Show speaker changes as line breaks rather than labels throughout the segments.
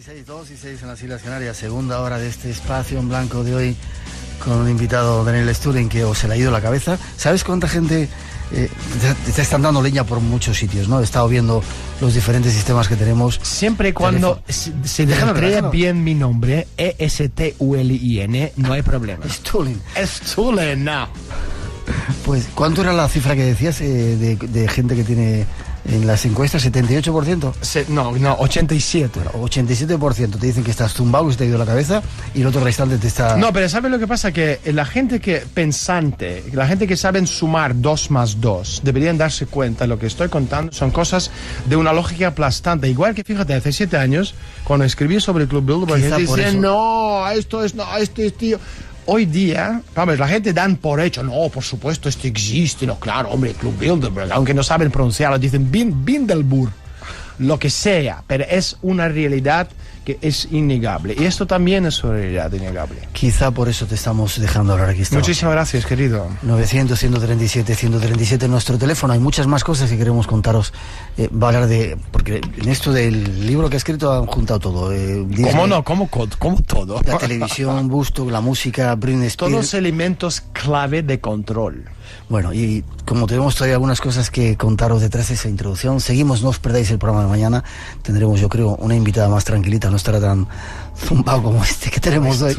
2 y 6 en las Islas Canarias, segunda hora de este espacio en blanco de hoy con un invitado, Daniel Stulin, que os se le ha ido la cabeza. ¿Sabes cuánta gente te están dando leña por muchos sitios, ¿no? He estado viendo los diferentes sistemas que tenemos.
Siempre y cuando se deletrea bien mi nombre, E-S-T-U-L-I-N, no hay problema.
Stulin.
Stulin, no.
Pues, ¿cuánto era la cifra que decías de gente que tiene en las encuestas? ¿78%?
No, 87.
87% te dicen que estás zumbado, que se te ha ido la cabeza, y el otro restante te está...
No, pero ¿sabes lo que pasa? Que la gente que pensante, la gente que saben sumar 2 más 2, deberían darse cuenta de lo que estoy contando. Son cosas de una lógica aplastante. Igual que, fíjate, hace 7 años, cuando escribí sobre el Club Bilderberg, la gente decía, no, esto es tío... Hoy día, vamos, la gente dan por hecho, no, por supuesto, esto existe, no, claro, hombre, Club Bilderberg, aunque no saben pronunciarlo, dicen Bilderberg, lo que sea, pero es una realidad que es innegable, y esto también es una realidad innegable.
Quizá por eso te estamos dejando hablar aquí.
Muchísimas gracias, querido.
900-137-137 nuestro teléfono. Hay muchas más cosas que queremos contaros. Va a hablar de... Porque en esto del libro que ha escrito han juntado todo. Disney,
¿Cómo no? ¿Cómo todo?
La televisión, Busto, la música, Britney Spears.
Todos los elementos clave de control.
Bueno, y como tenemos todavía algunas cosas que contaros detrás de esa introducción, seguimos, no os perdáis el programa de mañana. Tendremos, yo creo, una invitada más tranquilita, no estará tan zumbado como este que tenemos hoy.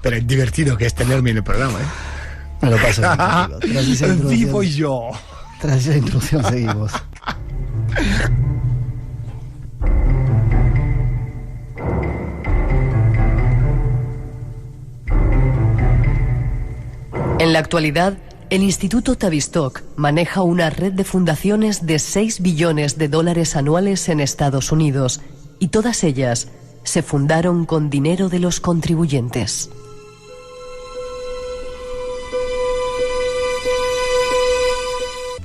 Pero es divertido que es tenerme en el programa, ¿eh?
Me lo paso bien, tras esa introducción.
Vivo yo.
Tras esa introducción seguimos.
En la actualidad, el Instituto Tavistock maneja una red de fundaciones de $6 billones anuales en Estados Unidos, y todas ellas se fundaron con dinero de los contribuyentes.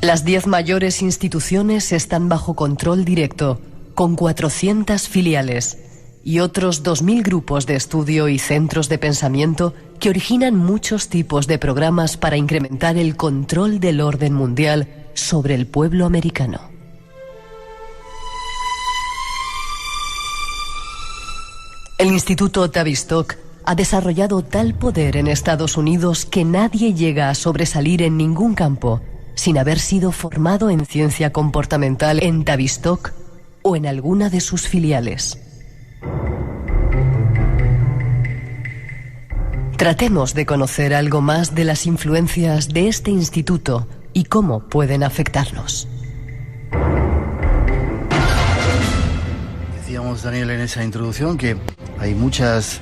Las 10 mayores instituciones están bajo control directo, con 400 filiales y otros 2.000 grupos de estudio y centros de pensamiento que originan muchos tipos de programas para incrementar el control del orden mundial sobre el pueblo americano. El Instituto Tavistock ha desarrollado tal poder en Estados Unidos que nadie llega a sobresalir en ningún campo sin haber sido formado en ciencia comportamental en Tavistock o en alguna de sus filiales. Tratemos de conocer algo más de las influencias de este instituto y cómo pueden afectarnos.
Decíamos, Daniel, en esa introducción que hay muchas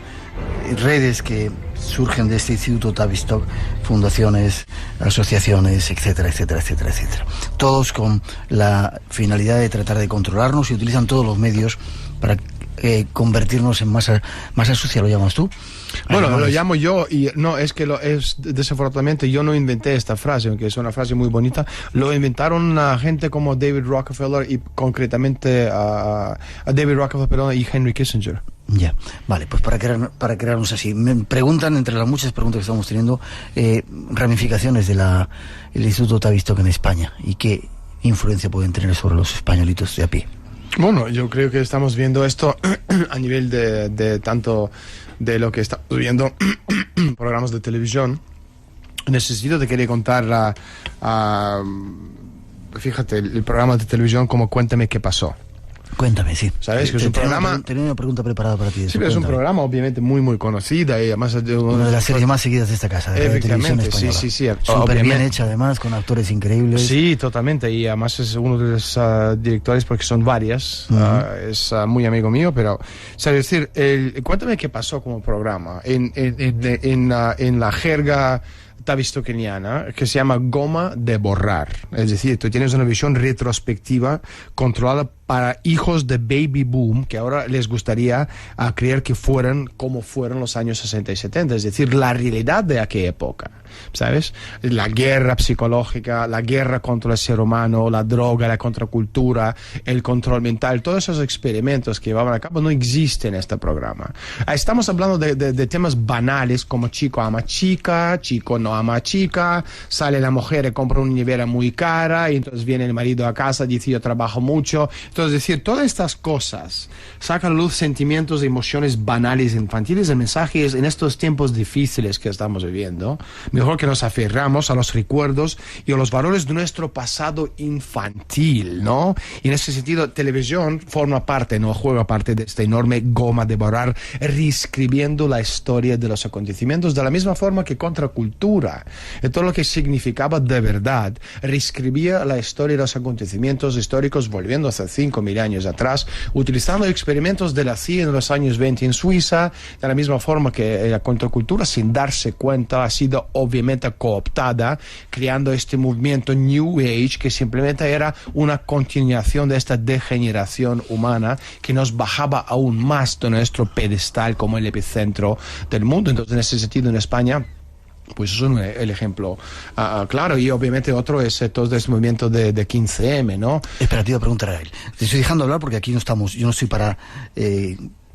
redes que surgen de este Instituto Tavistock, fundaciones, asociaciones, etcétera, etcétera, etcétera, etcétera. Todos con la finalidad de tratar de controlarnos, y utilizan todos los medios para convertirnos en masa sucia, ¿lo llamas tú?
Bueno, lo llamo yo, y no, es que desafortunadamente yo no inventé esta frase, aunque es una frase muy bonita. Lo inventaron a gente como David Rockefeller y concretamente a David Rockefeller y Henry Kissinger.
Ya, vale, pues para crearnos así. Me preguntan, entre las muchas preguntas que estamos teniendo, ramificaciones del Instituto Tavistock en España y qué influencia pueden tener sobre los españolitos de a pie.
Bueno, yo creo que estamos viendo esto a nivel de tanto de lo que estamos viendo programas de televisión. Necesito te quería contar fíjate, el programa de televisión como Cuéntame qué pasó.
Cuéntame, sí.
¿Sabes? Que es un programa...
Tenía una pregunta preparada para ti.
Sí, pero es un programa obviamente muy conocida y además...
Una de las series más seguidas de esta casa, de la televisión española.
Sí.
Súper bien hecha, además, con actores increíbles.
Sí, totalmente. Y además es uno de los directores, porque son varias. Es muy amigo mío, pero... ¿sabes? Es decir, cuéntame qué pasó como programa. En la jerga tavistockiana, que se llama goma de borrar. Es decir, tú tienes una visión retrospectiva controlada para hijos de baby boom, que ahora les gustaría creer que fueran como fueron los años 60 y 70, es decir, la realidad de aquella época. ¿sabes? La guerra psicológica, la guerra contra el ser humano, la droga, la contracultura, el control mental, todos esos experimentos que llevaban a cabo no existen en este programa. Estamos hablando de temas banales como chico ama chica, chico no ama chica, sale la mujer y compra una nevera muy cara y entonces viene el marido a casa y dice yo trabajo mucho. Entonces, es decir, todas estas cosas sacan a luz sentimientos y emociones banales e infantiles. El mensaje es, en estos tiempos difíciles que estamos viviendo, mejor que nos aferramos a los recuerdos y a los valores de nuestro pasado infantil, ¿no? Y en ese sentido, televisión forma parte, no juega parte de esta enorme goma de borrar, reescribiendo la historia de los acontecimientos de la misma forma que contracultura, y todo lo que significaba de verdad, reescribía la historia de los acontecimientos históricos volviendo hace 5.000 años atrás, utilizando experimentos de la CIA en los años 20 en Suiza, de la misma forma que la contracultura, sin darse cuenta, ha sido obviamente cooptada, creando este movimiento New Age que simplemente era una continuación de esta degeneración humana que nos bajaba aún más de nuestro pedestal como el epicentro del mundo. Entonces, en ese sentido, en España, pues eso es el ejemplo claro. Y obviamente otro es todo este movimiento de 15M, ¿no?
Espera, te iba a preguntar a él. Te estoy dejando hablar porque aquí no estamos, yo no estoy para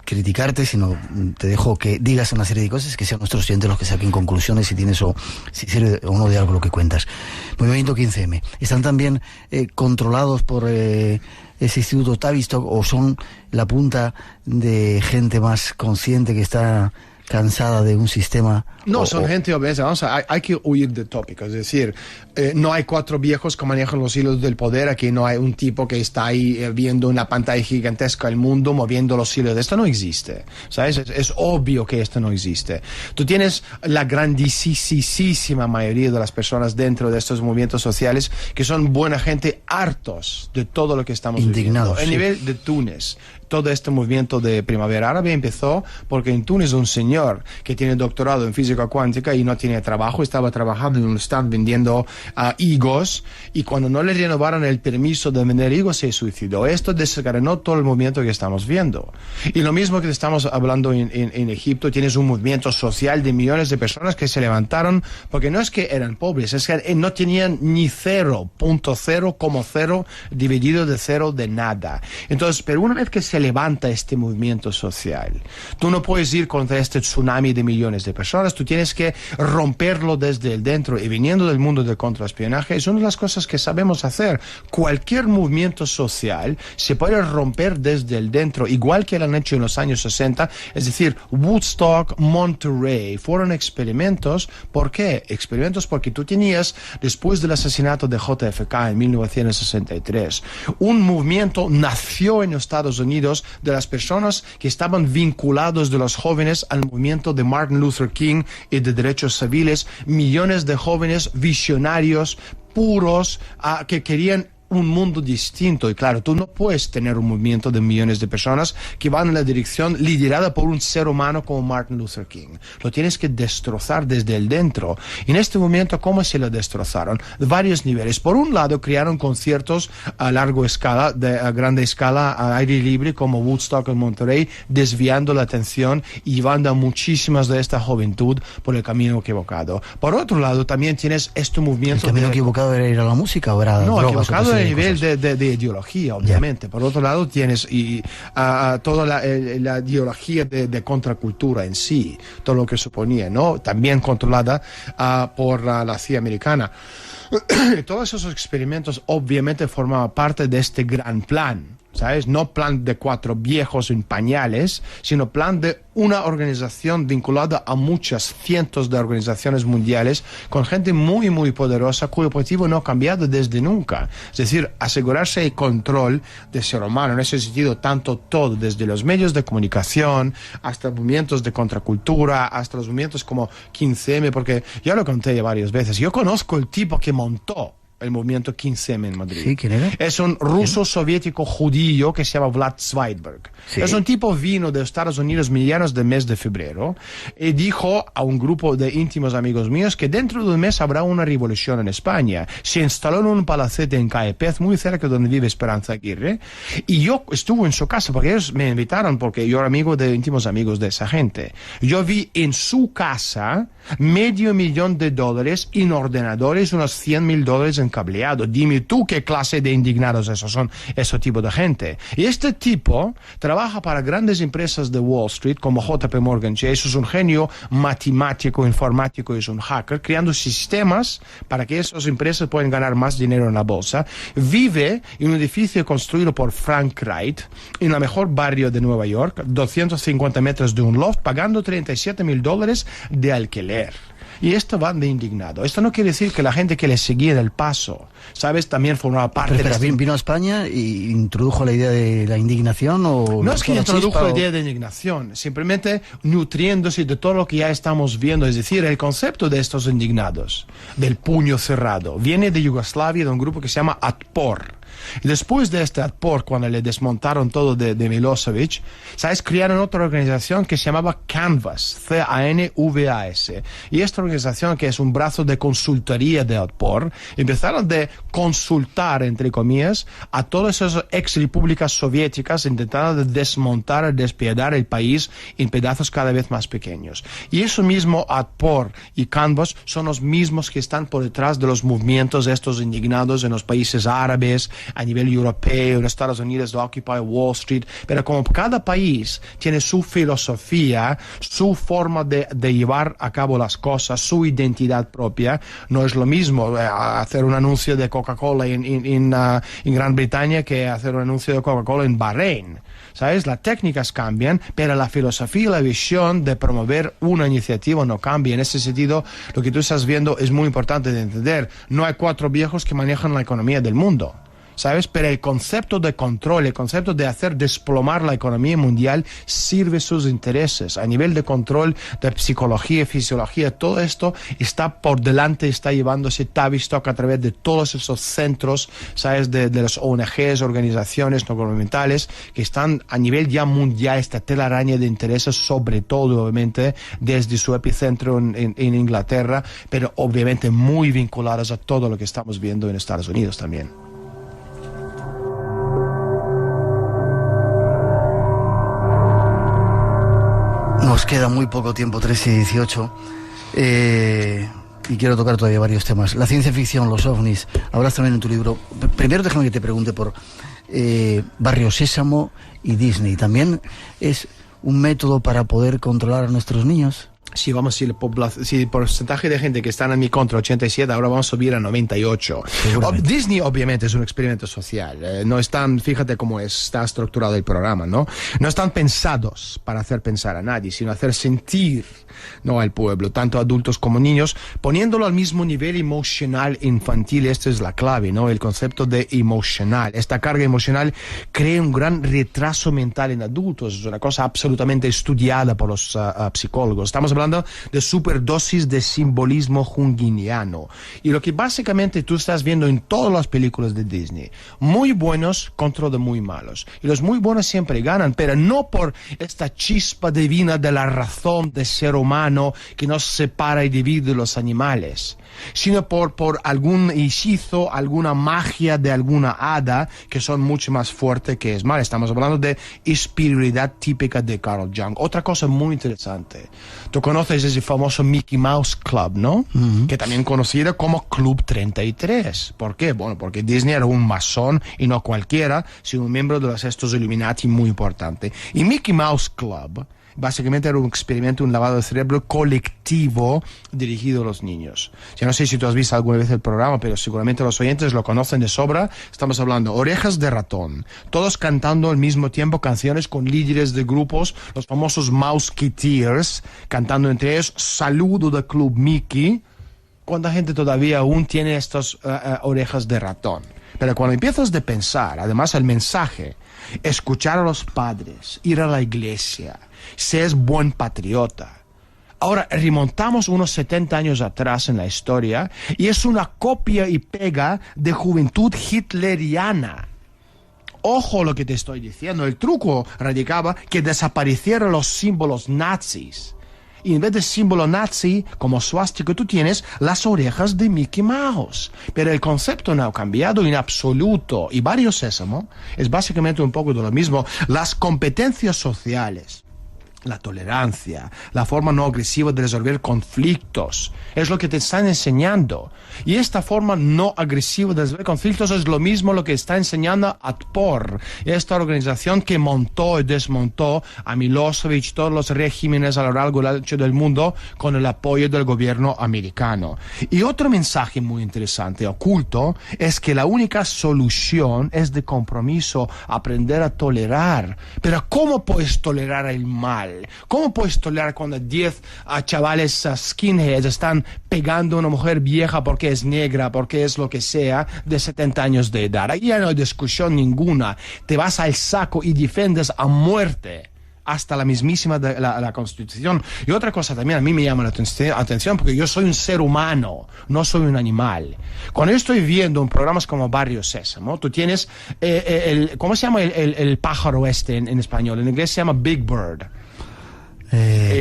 criticarte, sino te dejo que digas una serie de cosas, que sean nuestros oyentes los que saquen conclusiones si tienes si sirve o no de algo lo que cuentas. Movimiento 15M, ¿están también controlados por ese Instituto Tavistock o son la punta de gente más consciente que está cansada de un sistema?
No, son gente obesa. Vamos hay que huir de tópicos. Es decir, no hay 4 viejos que manejan los hilos del poder. Aquí no hay un tipo que está ahí viendo una pantalla gigantesca el mundo, moviendo los hilos. Esto no existe. ¿Sabes? Es obvio que esto no existe. Tú tienes la grandísima mayoría de las personas dentro de estos movimientos sociales que son buena gente, hartos de todo lo que estamos
indignados,
viviendo. El nivel de Túnez. Todo este movimiento de primavera árabe empezó porque en Túnez un señor que tiene doctorado en física cuántica y no tiene trabajo, estaba trabajando en un stand vendiendo higos, y cuando no le renovaron el permiso de vender higos se suicidó. Esto desencadenó todo el movimiento que estamos viendo. Y lo mismo que estamos hablando en Egipto, tienes un movimiento social de millones de personas que se levantaron porque no es que eran pobres, es que no tenían ni 0.0 como 0 dividido de 0 de nada. Entonces, pero una vez que se levanta este movimiento social, tú no puedes ir contra este tsunami de millones de personas, tú tienes que romperlo desde el dentro, y viniendo del mundo del contraespionaje es una de las cosas que sabemos hacer. Cualquier movimiento social se puede romper desde el dentro, igual que lo han hecho en los años 60, es decir, Woodstock, Monterrey, fueron experimentos. ¿Por qué? Experimentos porque tú tenías, después del asesinato de JFK en 1963, un movimiento nació en Estados Unidos de las personas que estaban vinculados, de los jóvenes, al movimiento de Martin Luther King y de derechos civiles, millones de jóvenes visionarios, puros, que querían un mundo distinto. Y claro, tú no puedes tener un movimiento de millones de personas que van en la dirección liderada por un ser humano como Martin Luther King. Lo tienes que destrozar desde el dentro. Y en este momento, ¿cómo se lo destrozaron? De varios niveles. Por un lado, crearon conciertos a larga escala, a grande escala, a aire libre, como Woodstock en Monterrey, desviando la atención y llevando a muchísimas de esta juventud por el camino equivocado. Por otro lado, también tienes este movimiento...
¿El camino equivocado era ir a la música o era drogas?
Equivocado a nivel de ideología, obviamente. Por otro lado, tienes toda la ideología de contracultura en sí, todo lo que suponía, ¿no? También controlada por la CIA americana. Todos esos experimentos obviamente formaban parte de este gran plan, ¿sabes? No plan de 4 viejos en pañales, sino plan de una organización vinculada a muchas cientos de organizaciones mundiales con gente muy, muy poderosa cuyo objetivo no ha cambiado desde nunca. Es decir, asegurarse el control del ser humano. En ese sentido, tanto todo, desde los medios de comunicación hasta movimientos de contracultura, hasta los movimientos como 15M, porque ya lo conté ya varias veces. Yo conozco el tipo que montó el movimiento 15M en Madrid.
Sí, ¿quién era?
Es un ruso soviético judío que se llama Vlad Zweigbergk.
Sí.
Es un tipo vino de Estados Unidos medianos del mes de febrero y dijo a un grupo de íntimos amigos míos que dentro de un mes habrá una revolución en España. Se instaló en un palacete en Calle Pez, muy cerca de donde vive Esperanza Aguirre, y yo estuve en su casa porque ellos me invitaron porque yo era amigo de íntimos amigos de esa gente. Yo vi en su casa $500,000 en ordenadores, unos $100,000 en cableado. Dime tú qué clase de indignados esos son, ese tipo de gente. Y este tipo trabaja para grandes empresas de Wall Street como JP Morgan Chase. Es un genio matemático, informático, es un hacker, creando sistemas para que esas empresas puedan ganar más dinero en la bolsa. Vive en un edificio construido por Frank Wright en el mejor barrio de Nueva York, 250 metros de un loft, pagando $37,000 de alquiler. Y esto va de indignado. Esto no quiere decir que la gente que le seguía del paso, ¿sabes? También formaba parte
Pero,
de...
¿vino a España y introdujo la idea de la indignación o...?
No es que introdujo la
chispa,
idea de indignación, simplemente nutriéndose de todo lo que ya estamos viendo. Es decir, el concepto de estos indignados, del puño cerrado, viene de Yugoslavia, de un grupo que se llama Atpor. Y después de este Atpor, cuando le desmontaron todo de Milosevic, ¿sabes? Crearon otra organización que se llamaba Canvas, C-A-N-V-A-S. Y esta organización, que es un brazo de consultoría de Atpor, empezaron de consultar, entre comillas, a todas esas ex repúblicas soviéticas, intentando desmontar, despiadar el país en pedazos cada vez más pequeños. Y eso mismo, Atpor y Canvas, son los mismos que están por detrás de los movimientos estos indignados en los países árabes, a nivel europeo, en Estados Unidos, de Occupy Wall Street, pero como cada país tiene su filosofía, su forma de llevar a cabo las cosas, su identidad propia, no es lo mismo hacer un anuncio de Coca-Cola en Gran Bretaña que hacer un anuncio de Coca-Cola en Bahrein. ¿Sabes? Las técnicas cambian, pero la filosofía y la visión de promover una iniciativa no cambia. En ese sentido, lo que tú estás viendo es muy importante de entender. No hay 4 viejos que manejan la economía del mundo, ¿sabes? Pero el concepto de control, el concepto de hacer desplomar la economía mundial sirve sus intereses. A nivel de control, de psicología, fisiología, todo esto está por delante, está llevándose Tavistock a través de todos esos centros, ¿sabes? De las ONGs, organizaciones no gubernamentales, que están a nivel ya mundial, esta telaraña de intereses, sobre todo, obviamente, desde su epicentro en Inglaterra, pero obviamente muy vinculadas a todo lo que estamos viendo en Estados Unidos también.
Nos queda muy poco tiempo, 3:18, y quiero tocar todavía varios temas. La ciencia ficción, los ovnis, hablas también en tu libro. Primero déjame que te pregunte por Barrio Sésamo y Disney. ¿También es un método para poder controlar a nuestros niños?
Sí, vamos, si el porcentaje de gente que están en mi contra, 87, ahora vamos a subir a 98. Disney obviamente es un experimento social. No están, fíjate cómo está estructurado el programa, ¿no? No están pensados para hacer pensar a nadie, sino hacer sentir, ¿no?, al pueblo, tanto adultos como niños, poniéndolo al mismo nivel emocional infantil. Esta es la clave, ¿no? El concepto de emocional. Esta carga emocional crea un gran retraso mental en adultos. Es una cosa absolutamente estudiada por los psicólogos. Estamos hablando de superdosis de simbolismo junguiano. Y lo que básicamente tú estás viendo en todas las películas de Disney, muy buenos contra de muy malos. Y los muy buenos siempre ganan, pero no por esta chispa divina de la razón del ser humano que nos separa y divide de los animales, sino por algún hechizo, alguna magia de alguna hada que son mucho más fuertes que es mal. Estamos hablando de espiritualidad típica de Carl Jung. Otra cosa muy interesante. Tú conoces ese famoso Mickey Mouse Club, ¿no? Uh-huh. Que también conocido como Club 33. ¿Por qué? Bueno, porque Disney era un masón y no cualquiera, sino un miembro de estos Illuminati muy importante. Y Mickey Mouse Club básicamente era un experimento, un lavado de cerebro colectivo dirigido a los niños. Yo no sé si tú has visto alguna vez el programa, pero seguramente los oyentes lo conocen de sobra. Estamos hablando Orejas de Ratón, todos cantando al mismo tiempo canciones con líderes de grupos, los famosos Mouseketeers, cantando entre ellos Saludo del Club Mickey. ¿Cuánta gente todavía aún tiene estas orejas de ratón? Pero cuando empiezas de pensar, además el mensaje, escuchar a los padres, ir a la iglesia, seas buen patriota, Ahora remontamos unos 70 años atrás en la historia y es una copia y pega de juventud hitleriana. Ojo lo que te estoy diciendo, el truco radicaba que desaparecieran los símbolos nazis. Y en vez de símbolo nazi, como suástica, tú tienes las orejas de Mickey Mouse. Pero el concepto no ha cambiado en absoluto. Y Barrio Sésamo es básicamente un poco de lo mismo. Las competencias sociales, la tolerancia, la forma no agresiva de resolver conflictos, es lo que te están enseñando. Y esta forma no agresiva de resolver conflictos es lo mismo lo que está enseñando ATPOR, esta organización que montó y desmontó a Milosevic, todos los regímenes a lo largo y ancho del mundo con el apoyo del gobierno americano. Y otro mensaje muy interesante, oculto, es que la única solución es de compromiso, aprender a tolerar. Pero ¿cómo puedes tolerar el mal? ¿Cómo puedes tolerar cuando 10 chavales skinheads están pegando a una mujer vieja porque es negra, porque es lo que sea, de 70 años de edad? Aquí ya no hay discusión ninguna. Te vas al saco y defiendes a muerte hasta la mismísima la Constitución. Y otra cosa también a mí me llama la atención, porque yo soy un ser humano, no soy un animal. Cuando yo estoy viendo en programas como Barrio Sésamo, tú tienes, ¿cómo se llama el pájaro este en español? En inglés se llama Big Bird.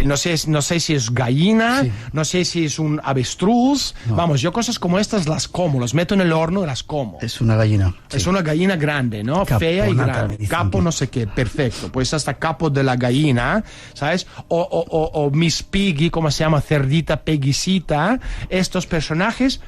No sé si es gallina, sí. No sé si es un avestruz. No. Vamos, yo cosas como estas las como, las meto en el horno y las como.
Es una gallina.
Sí. Es una gallina grande, ¿no? Fea y grande. Capo no sé qué, perfecto. Pues hasta capo de la gallina, ¿sabes? O Miss Piggy, ¿cómo se llama? Cerdita, Peguicita. Estos personajes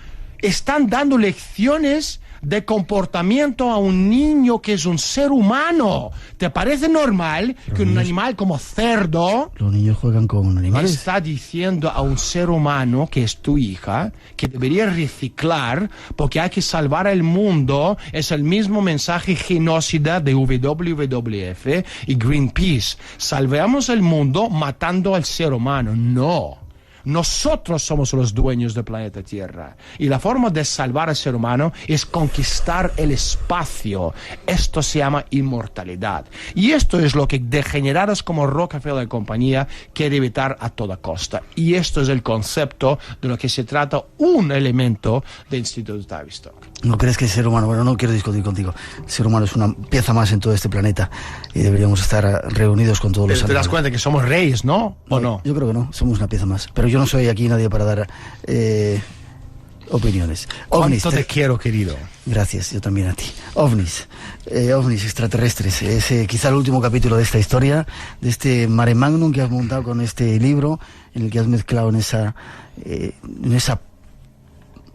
están dando lecciones de comportamiento a un niño que es un ser humano. ¿Te parece normal que un animal como cerdo...
Los niños juegan con animales.
Está diciendo a un ser humano que es tu hija que debería reciclar porque hay que salvar el mundo? Es el mismo mensaje genocida de WWF y Greenpeace. Salvemos el mundo matando al ser humano. No. Nosotros somos los dueños del planeta Tierra y la forma de salvar al ser humano es conquistar el espacio. Esto se llama inmortalidad y esto es lo que degenerados como Rockefeller y compañía quiere evitar a toda costa. Y esto es el concepto de lo que se trata un elemento del Instituto Tavistock.
¿No crees que el ser humano, bueno, no quiero discutir contigo, el ser humano es una pieza más en todo este planeta y deberíamos estar reunidos con todos los animales?
Te das cuenta que somos reyes, ¿no? ¿O no?
Yo creo que no, somos una pieza más. Pero yo no soy aquí nadie para dar opiniones.
OVNIs. ¿Cuánto te quiero, querido?
Gracias, yo también a ti. OVNIs, OVNIs extraterrestres. Es quizá el último capítulo de esta historia, de este mare magnum que has montado con este libro, en el que has mezclado en esa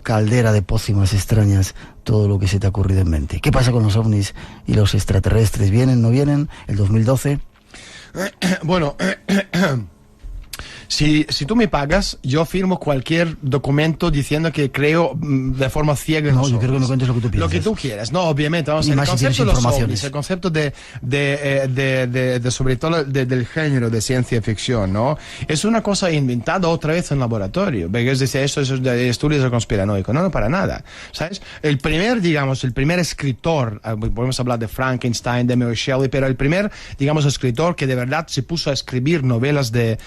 caldera de pócimas extrañas todo lo que se te ha ocurrido en mente. ¿Qué pasa con los ovnis y los extraterrestres? ¿Vienen, no vienen? ¿El 2012?
Bueno, si tú me pagas, yo firmo cualquier documento diciendo que creo de forma ciega.
No, yo quiero que me cuentes lo que tú piensas.
Lo que tú quieras. No, obviamente. Vamos a ver, el concepto de los ovnis, el concepto de sobre todo del género de ciencia ficción, ¿no? Es una cosa inventada otra vez en laboratorio. Porque es decir, eso es de estudios de conspiranoico. No, para nada. ¿Sabes? El primer escritor, podemos hablar de Frankenstein, de Mary Shelley, pero el primer, escritor que de verdad se puso a escribir novelas de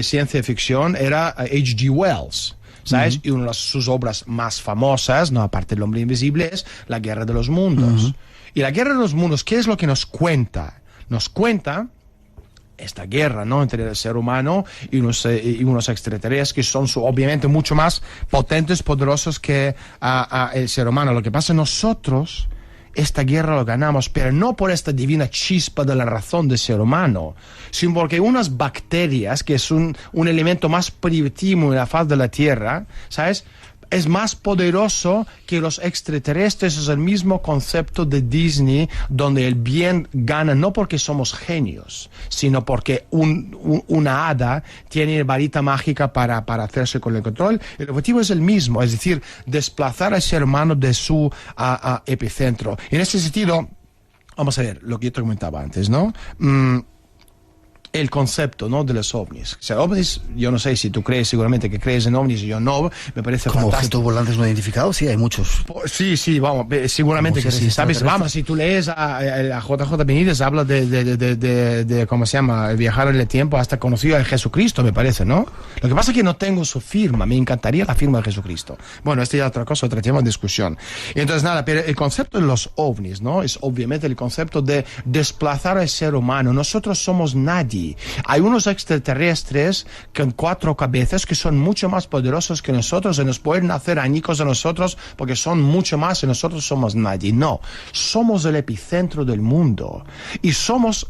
ciencia ficción era H.G. Wells, ¿sabes? Y una de sus obras más famosas, no aparte del Hombre Invisible, es La Guerra de los Mundos. Y La Guerra de los Mundos, ¿qué es lo que nos cuenta? Nos cuenta esta guerra, ¿no?, entre el ser humano y unos extraterrestres que son obviamente mucho más potentes, poderosos que el ser humano. Lo que pasa nosotros, esta guerra lo ganamos, pero no por esta divina chispa de la razón del ser humano, sino porque unas bacterias, que es un elemento más primitivo en la faz de la Tierra, ¿sabes?, es más poderoso que los extraterrestres. Es el mismo concepto de Disney, donde el bien gana no porque somos genios, sino porque una hada tiene varita mágica para hacerse con el control. El objetivo es el mismo, es decir, desplazar al ser humano de su epicentro. En ese sentido, vamos a ver lo que yo te comentaba antes, ¿no? el concepto, ¿no?, de los ovnis. O sea, ovnis, yo no sé si tú crees, seguramente que crees en ovnis y yo no, me parece
como
fantástico.
objetos volantes no identificados, sí, hay muchos.
Sí, vamos, seguramente que sí, ¿sabes? Vamos, si tú lees a JJ Benítez, habla de ¿cómo se llama?, viajar en el tiempo hasta conocido a Jesucristo, me parece, ¿no? Lo que pasa es que no tengo su firma, me encantaría la firma de Jesucristo. Bueno, esto ya es otra cosa, otro tema de discusión. Y entonces, nada, pero el concepto de los ovnis, ¿no?, es obviamente el concepto de desplazar al ser humano. Nosotros somos nadie. Hay unos extraterrestres con 4 cabezas que son mucho más poderosos que nosotros y nos pueden hacer añicos a nosotros porque son mucho más y nosotros somos nadie. No, somos el epicentro del mundo y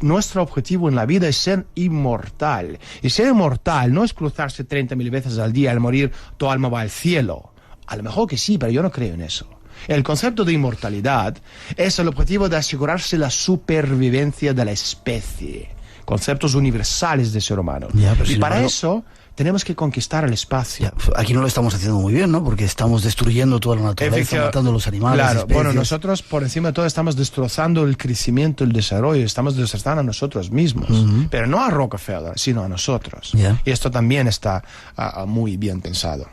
nuestro objetivo en la vida es ser inmortal. Y ser inmortal no es cruzarse 30.000 veces al día, al morir tu alma va al cielo. A lo mejor que sí, pero yo no creo en eso. El concepto de inmortalidad es el objetivo de asegurarse la supervivencia de la especie. Conceptos universales del ser humano.
Ya,
y para eso tenemos que conquistar el espacio.
Ya, aquí no lo estamos haciendo muy bien, ¿no? Porque estamos destruyendo toda la naturaleza, matando los animales.
Claro,
especies.
bueno, nosotros por encima de todo estamos destrozando el crecimiento, el desarrollo, estamos destrozando a nosotros mismos. Pero no a Rockefeller, sino a nosotros.
Ya.
Y esto también está muy bien pensado.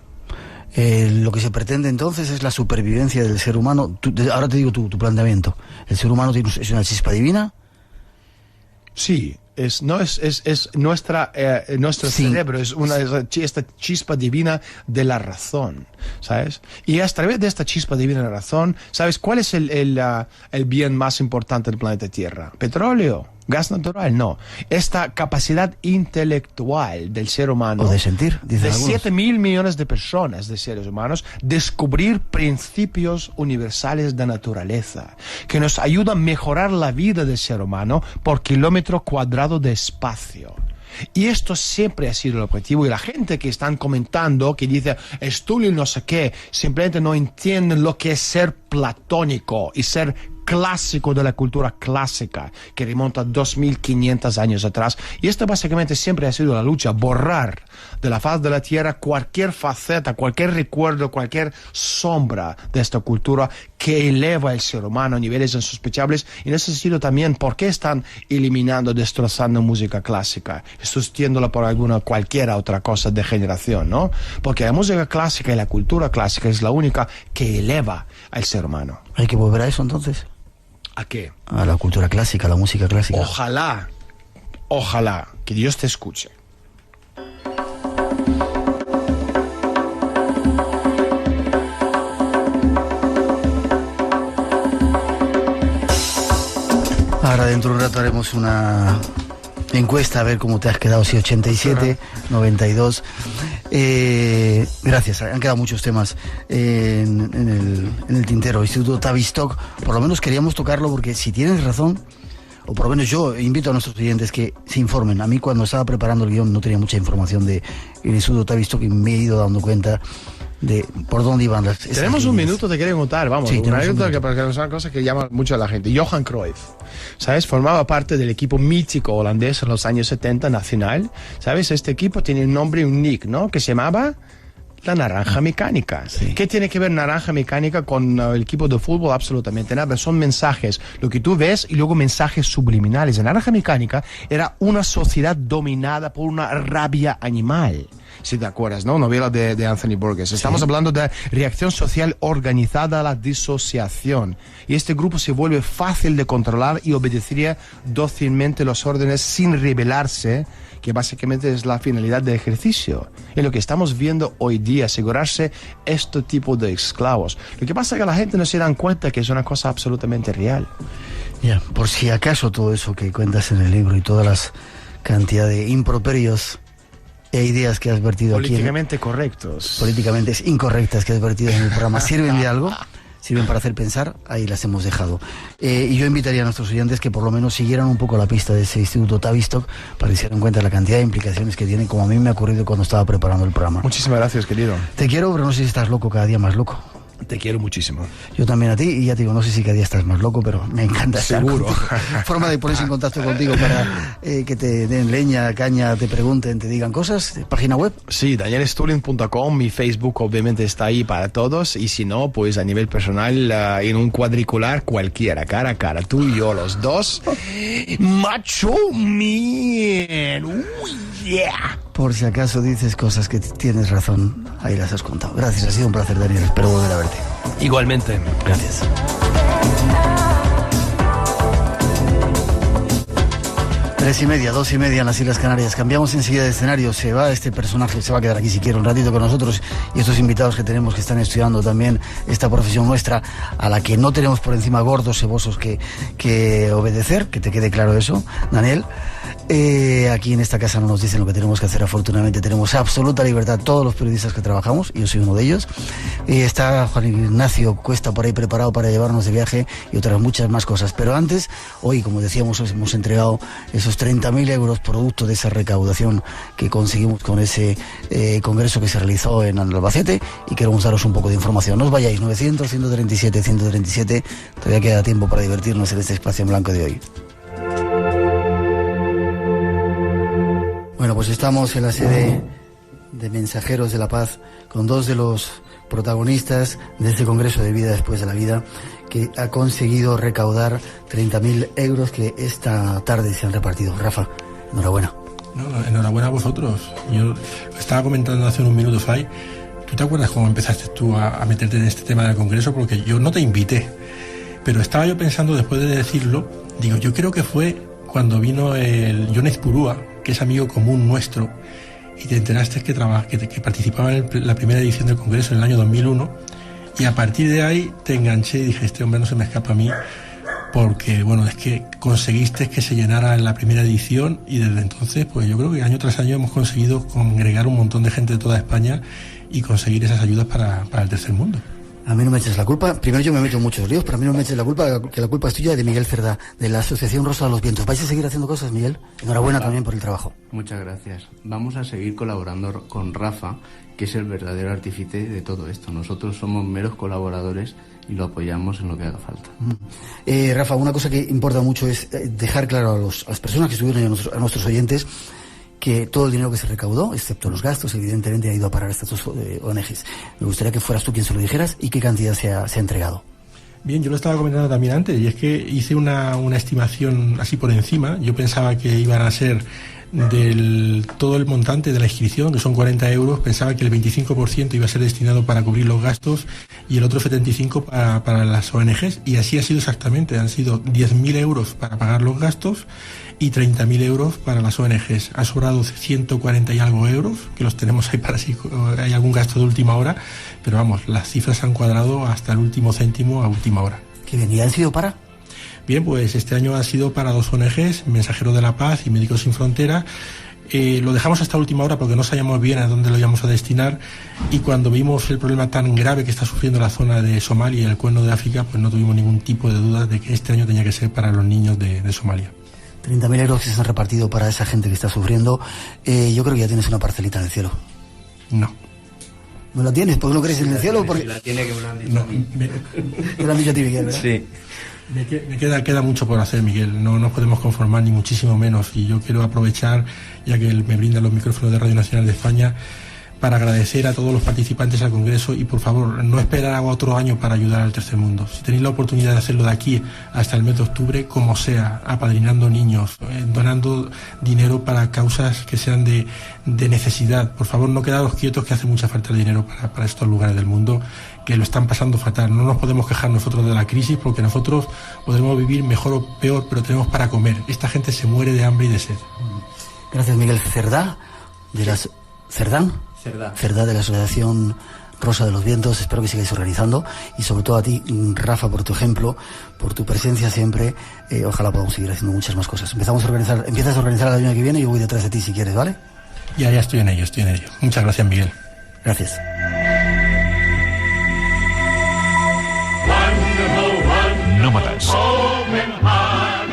Lo que se pretende entonces es la supervivencia del ser humano. Ahora te digo tu planteamiento. ¿El ser humano es una chispa divina?
Sí, nuestro
Sí.
cerebro es esta chispa divina de la razón, ¿sabes? Y a través de esta chispa divina de la razón, ¿sabes cuál es el bien más importante del planeta Tierra? ¿Petróleo? ¿Gas natural? No. Esta capacidad intelectual del ser humano.
O de sentir, dicen
de
algunos.
7.000 millones de personas, de seres humanos, descubrir principios universales de naturaleza que nos ayudan a mejorar la vida del ser humano por kilómetro cuadrado de espacio. Y esto siempre ha sido el objetivo, y la gente que están comentando, que dice estudio y no sé qué, simplemente no entienden lo que es ser platónico y ser clásico de la cultura clásica, que remonta 2.500 años atrás. Y esto básicamente siempre ha sido la lucha, borrar de la faz de la tierra cualquier faceta, cualquier recuerdo, cualquier sombra de esta cultura que eleva al ser humano a niveles insospechables. Y en ese sentido también, ¿por qué están eliminando, destrozando música clásica, sustituyéndola por cualquier otra cosa de generación, ¿no? Porque la música clásica y la cultura clásica es la única que eleva al ser humano.
¿Hay que volver a eso entonces?
¿A qué?
A la cultura clásica, a la música clásica.
Ojalá que Dios te escuche.
Ahora dentro de un rato haremos una encuesta a ver cómo te has quedado, si 87, 92. Gracias, han quedado muchos temas en el tintero. Instituto Tavistock, por lo menos queríamos tocarlo porque si tienes razón, o por lo menos yo invito a nuestros oyentes que se informen. A mí cuando estaba preparando el guión no tenía mucha información del Instituto Tavistock y me he ido dando cuenta de por dónde iban las...
Tenemos un minuto, te quiero contar, vamos.
Sí,
una
tenemos un
anécdota
minuto.
que es una cosa que llama mucho a la gente. Johan Cruyff, ¿sabes? Formaba parte del equipo mítico holandés en los años 70 nacional, ¿sabes? Este equipo tiene un nombre, un nick, ¿no? Que se llamaba la Naranja Mecánica.
Sí.
¿Qué tiene que ver Naranja Mecánica con el equipo de fútbol? Absolutamente nada. Son mensajes, lo que tú ves, y luego mensajes subliminales. La Naranja Mecánica era una sociedad dominada por una rabia animal. Si te acuerdas, ¿no? Novela de Anthony Burgess. Estamos hablando de reacción social organizada a la disociación. Y este grupo se vuelve fácil de controlar y obedecería dócilmente los órdenes sin rebelarse, que básicamente es la finalidad del ejercicio. Y lo que estamos viendo hoy día, asegurarse este tipo de esclavos. Lo que pasa es que la gente no se dan cuenta que es una cosa absolutamente real.
Ya, por si acaso todo eso que cuentas en el libro y todas las cantidad de improperios e ideas que has vertido aquí,
Políticamente correctos.
políticamente incorrectas que has vertido en el programa, ¿sirven de algo? ¿Sirven para hacer pensar? Ahí las hemos dejado. Y yo invitaría a nuestros oyentes que por lo menos siguieran un poco la pista de ese Instituto Tavistock para que se den cuenta de la cantidad de implicaciones que tiene, como a mí me ha ocurrido cuando estaba preparando el programa.
Muchísimas gracias, querido.
Te quiero, pero no sé si estás loco, cada día más loco.
Te quiero muchísimo.
Yo también a ti, y ya te digo, no sé si cada día estás más loco, pero me encanta estar
Seguro.
contigo. Forma de ponerse en contacto contigo para que te den leña, caña, te pregunten, te digan cosas. ¿Página web?
Sí, danielstulin.com, mi Facebook obviamente está ahí para todos, y si no, pues a nivel personal, en un cuadricular cualquiera, cara a cara, tú y yo los dos. Macho man, yeah.
Por si acaso dices cosas que tienes razón, ahí las has contado. Gracias, ha sido un placer, Daniel. Espero volver a verte.
Igualmente.
Gracias. 3:30, 2:30 en las Islas Canarias. Cambiamos enseguida de escenario. Se va este personaje, se va a quedar aquí si quiere un ratito con nosotros, y estos invitados que tenemos que están estudiando también esta profesión nuestra, a la que no tenemos por encima gordos cebosos que obedecer, que te quede claro eso, Daniel. Aquí en esta casa no nos dicen lo que tenemos que hacer. Afortunadamente tenemos absoluta libertad todos los periodistas que trabajamos, y yo soy uno de ellos. Está Juan Ignacio Cuesta por ahí preparado para llevarnos de viaje, y otras muchas más cosas. Pero antes, hoy, como decíamos, os hemos entregado esos 30.000 euros producto de esa recaudación que conseguimos con ese congreso que se realizó en Albacete, y queremos daros un poco de información. No os vayáis, 900 137 137, todavía queda tiempo para divertirnos en este espacio en blanco de hoy. Bueno, pues estamos en la sede de Mensajeros de la Paz con dos de los protagonistas de este Congreso de Vida Después de la Vida, que ha conseguido recaudar 30.000 euros que esta tarde se han repartido. Rafa, enhorabuena.
No, enhorabuena a vosotros. Yo estaba comentando hace unos minutos, Fay, ¿tú te acuerdas cómo empezaste tú a meterte en este tema del Congreso? Porque yo no te invité, pero estaba yo pensando, después de decirlo, digo, yo creo que fue cuando vino el Jones Purúa, que es amigo común nuestro, y te enteraste que participaba en la primera edición del Congreso en el año 2001, y a partir de ahí te enganché y dije, este hombre no se me escapa a mí, porque bueno, es que conseguiste que se llenara en la primera edición, y desde entonces pues yo creo que año tras año hemos conseguido congregar un montón de gente de toda España y conseguir esas ayudas para el tercer mundo.
A mí no me eches la culpa. Primero, yo me meto en muchos líos, pero a mí no me eches la culpa, que la culpa es tuya, de Miguel Cerdá, de la Asociación Rosa de los Vientos. ¿Vais a seguir haciendo cosas, Miguel? Enhorabuena también por el trabajo.
Muchas gracias. Vamos a seguir colaborando con Rafa, que es el verdadero artífice de todo esto. Nosotros somos meros colaboradores y lo apoyamos en lo que haga falta.
Rafa, una cosa que importa mucho es dejar claro a las personas que estuvieron y a nuestros oyentes que todo el dinero que se recaudó, excepto los gastos, evidentemente ha ido a parar a estas ONGs. Me gustaría que fueras tú quien se lo dijeras y qué cantidad se ha entregado.
Bien, yo lo estaba comentando también antes, y es que hice una estimación así por encima. Yo pensaba que iban a ser del todo el montante de la inscripción, que son 40 euros, pensaba que el 25% iba a ser destinado para cubrir los gastos y el otro 75% para las ONGs, y así ha sido exactamente. Han sido 10.000 euros para pagar los gastos y 30.000 euros para las ONGs. Ha sobrado 140 y algo euros, que los tenemos ahí para si hay algún gasto de última hora, pero vamos, las cifras se han cuadrado hasta el último céntimo a última hora.
¿Qué bien? ¿Y han sido para?
Bien, pues este año ha sido para dos ONGs, Mensajeros de la Paz y Médicos Sin Fronteras. Lo dejamos hasta última hora porque no sabíamos bien a dónde lo íbamos a destinar, y cuando vimos el problema tan grave que está sufriendo la zona de Somalia y el Cuerno de África, pues no tuvimos ningún tipo de duda de que este año tenía que ser para los niños de Somalia.
30.000 euros que se han repartido para esa gente que está sufriendo. Yo creo que ya tienes una parcelita en el cielo.
No.
¿No la tienes? ¿Por qué no crees en el cielo? Porque...
La tiene, que me lo han dicho.
No,
Te lo han dicho a ti, Miguel, ¿verdad?
Sí.
Me queda mucho por hacer, Miguel. No nos podemos conformar, ni muchísimo menos. Y yo quiero aprovechar, ya que me brindan los micrófonos de Radio Nacional de España, para agradecer a todos los participantes al Congreso, y por favor, no esperar a otro año para ayudar al tercer mundo. Si tenéis la oportunidad de hacerlo de aquí hasta el mes de octubre, como sea, apadrinando niños, donando dinero para causas que sean de necesidad. Por favor, no quedaros quietos, que hace mucha falta el dinero para estos lugares del mundo que lo están pasando fatal. No nos podemos quejar nosotros de la crisis, porque nosotros podremos vivir mejor o peor, pero tenemos para comer. Esta gente se muere de hambre y de sed.
Gracias, Miguel Cerdá, de las... ¿Cerdán? Cerdá, de la Asociación Rosa de los Vientos. Espero que sigáis organizando, y sobre todo a ti, Rafa, por tu ejemplo, por tu presencia siempre. Ojalá podamos seguir haciendo muchas más cosas. Empiezas a organizar el año que viene, y yo voy detrás de ti si quieres, ¿vale?
Ya estoy en ello. Muchas gracias, Miguel.
Gracias.
Nómadas.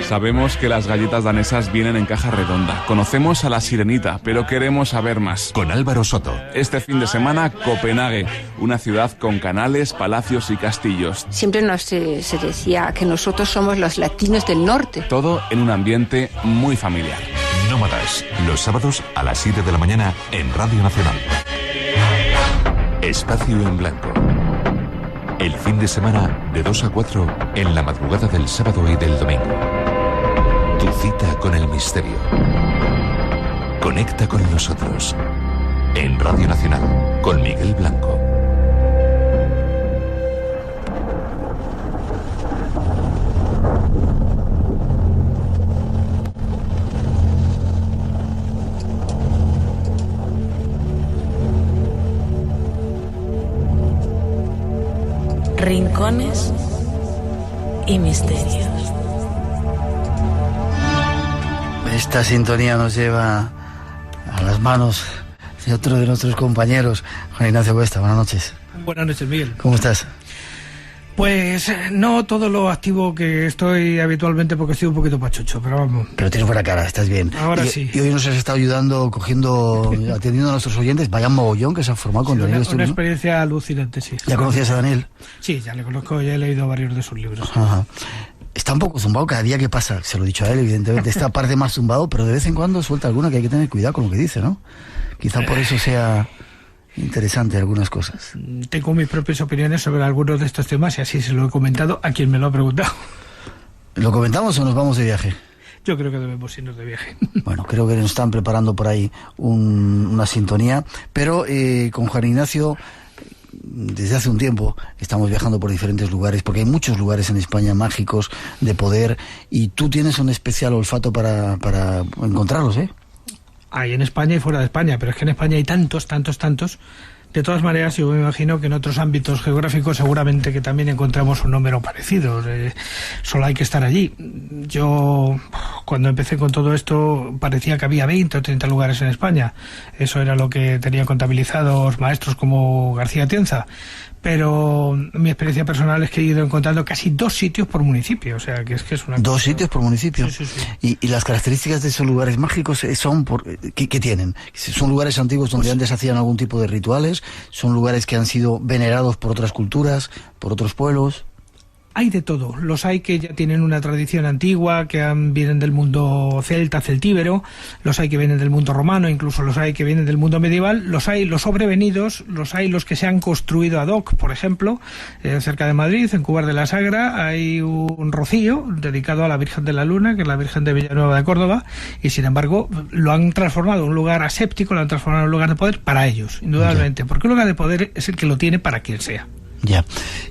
Sabemos que las galletas danesas vienen en caja redonda. Conocemos a la Sirenita, pero queremos saber más.
Con Álvaro Soto.
Este fin de semana, Copenhague, una ciudad con canales, palacios y castillos.
Siempre se decía que nosotros somos los latinos del norte.
Todo en un ambiente muy familiar.
Nómadas, los sábados a las 7 de la mañana en Radio Nacional. Espacio en Blanco. El fin de semana de 2 a 4 en la madrugada del sábado y del domingo. Tu cita con el misterio. Conecta con nosotros. En Radio Nacional, con Miguel Blanco.
Rincones y misterios.
Esta sintonía nos lleva a las manos de otro de nuestros compañeros, Juan Ignacio Cuesta. Buenas noches.
Buenas noches, Miguel.
¿Cómo estás?
Pues no todo lo activo que estoy habitualmente, porque estoy un poquito pachucho, pero vamos.
Pero tienes buena cara, estás bien.
Ahora sí.
Y hoy nos has estado ayudando, atendiendo a nuestros oyentes. Vaya mogollón que se ha formado con Daniel.
Una experiencia alucinante, sí.
¿Ya conocías a Daniel?
Sí, ya le conozco, ya he leído varios de sus libros.
Ajá. Está un poco zumbado cada día que pasa, se lo he dicho a él, evidentemente. Está parte más zumbado, pero de vez en cuando suelta alguna que hay que tener cuidado con lo que dice, ¿no? Quizá por eso sea interesante algunas cosas.
Tengo mis propias opiniones sobre algunos de estos temas y así se lo he comentado a quien me lo ha preguntado.
¿Lo comentamos o nos vamos de viaje?
Yo creo que debemos irnos de viaje.
Bueno, creo que nos están preparando por ahí una sintonía, pero con Juan Ignacio desde hace un tiempo estamos viajando por diferentes lugares, porque hay muchos lugares en España mágicos de poder, y tú tienes un especial olfato para encontrarlos, ¿eh?
Hay en España y fuera de España, pero es que en España hay tantos. De todas maneras, yo me imagino que en otros ámbitos geográficos seguramente que también encontramos un número parecido. Solo hay que estar allí. Yo, cuando empecé con todo esto, parecía que había 20 o 30 lugares en España. Eso era lo que tenían contabilizados maestros como García Atienza. Pero mi experiencia personal es que he ido encontrando casi 2 sitios por municipio, o sea, que es una...
2 sitios por municipio.
Sí.
Y las características de esos lugares mágicos son ¿qué tienen? ¿Son lugares antiguos donde antes hacían algún tipo de rituales? ¿Son lugares que han sido venerados por otras culturas, por otros pueblos?
Hay de todo. Los hay que ya tienen una tradición antigua, que vienen del mundo celta, celtíbero, los hay que vienen del mundo romano, incluso los hay que vienen del mundo medieval, los hay los sobrevenidos, los hay los que se han construido ad hoc. Por ejemplo, cerca de Madrid, en Cúbar de la Sagra, hay un rocío dedicado a la Virgen de la Luna, que es la Virgen de Villanueva de Córdoba, y sin embargo lo han transformado en un lugar aséptico, lo han transformado en un lugar de poder para ellos, indudablemente, porque un lugar de poder es el que lo tiene para quien sea.
Ya.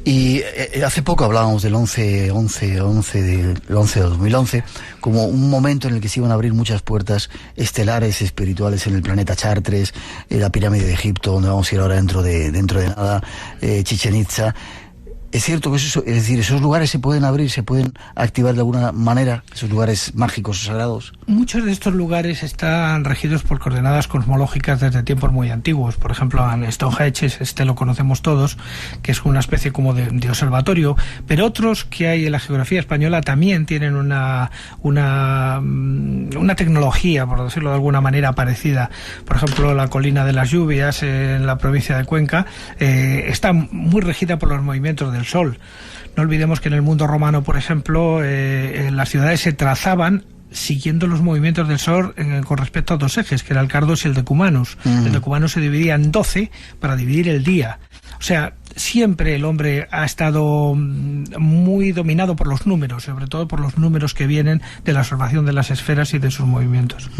Y hace poco hablábamos del 11 de 2011 como un momento en el que se iban a abrir muchas puertas estelares espirituales en el planeta Chartres, la pirámide de Egipto, donde vamos a ir ahora dentro de nada, Chichén Itzá. Es cierto que eso, es decir, esos lugares se pueden abrir, se pueden activar de alguna manera, esos lugares mágicos o sagrados.
Muchos de estos lugares están regidos por coordenadas cosmológicas desde tiempos muy antiguos. Por ejemplo, en Stonehenge, lo conocemos todos, que es una especie como de observatorio, pero otros que hay en la geografía española también tienen una tecnología, por decirlo de alguna manera, parecida. Por ejemplo, la Colina de las Lluvias en la provincia de Cuenca está muy regida por los movimientos del Sol. No olvidemos que en el mundo romano, por ejemplo, las ciudades se trazaban siguiendo los movimientos del Sol con respecto a 2 ejes, que era el Cardos y el Decumanus. El Decumanus se dividía en 12 para dividir el día. O sea, siempre el hombre ha estado muy dominado por los números, sobre todo por los números que vienen de la observación de las esferas y de sus movimientos.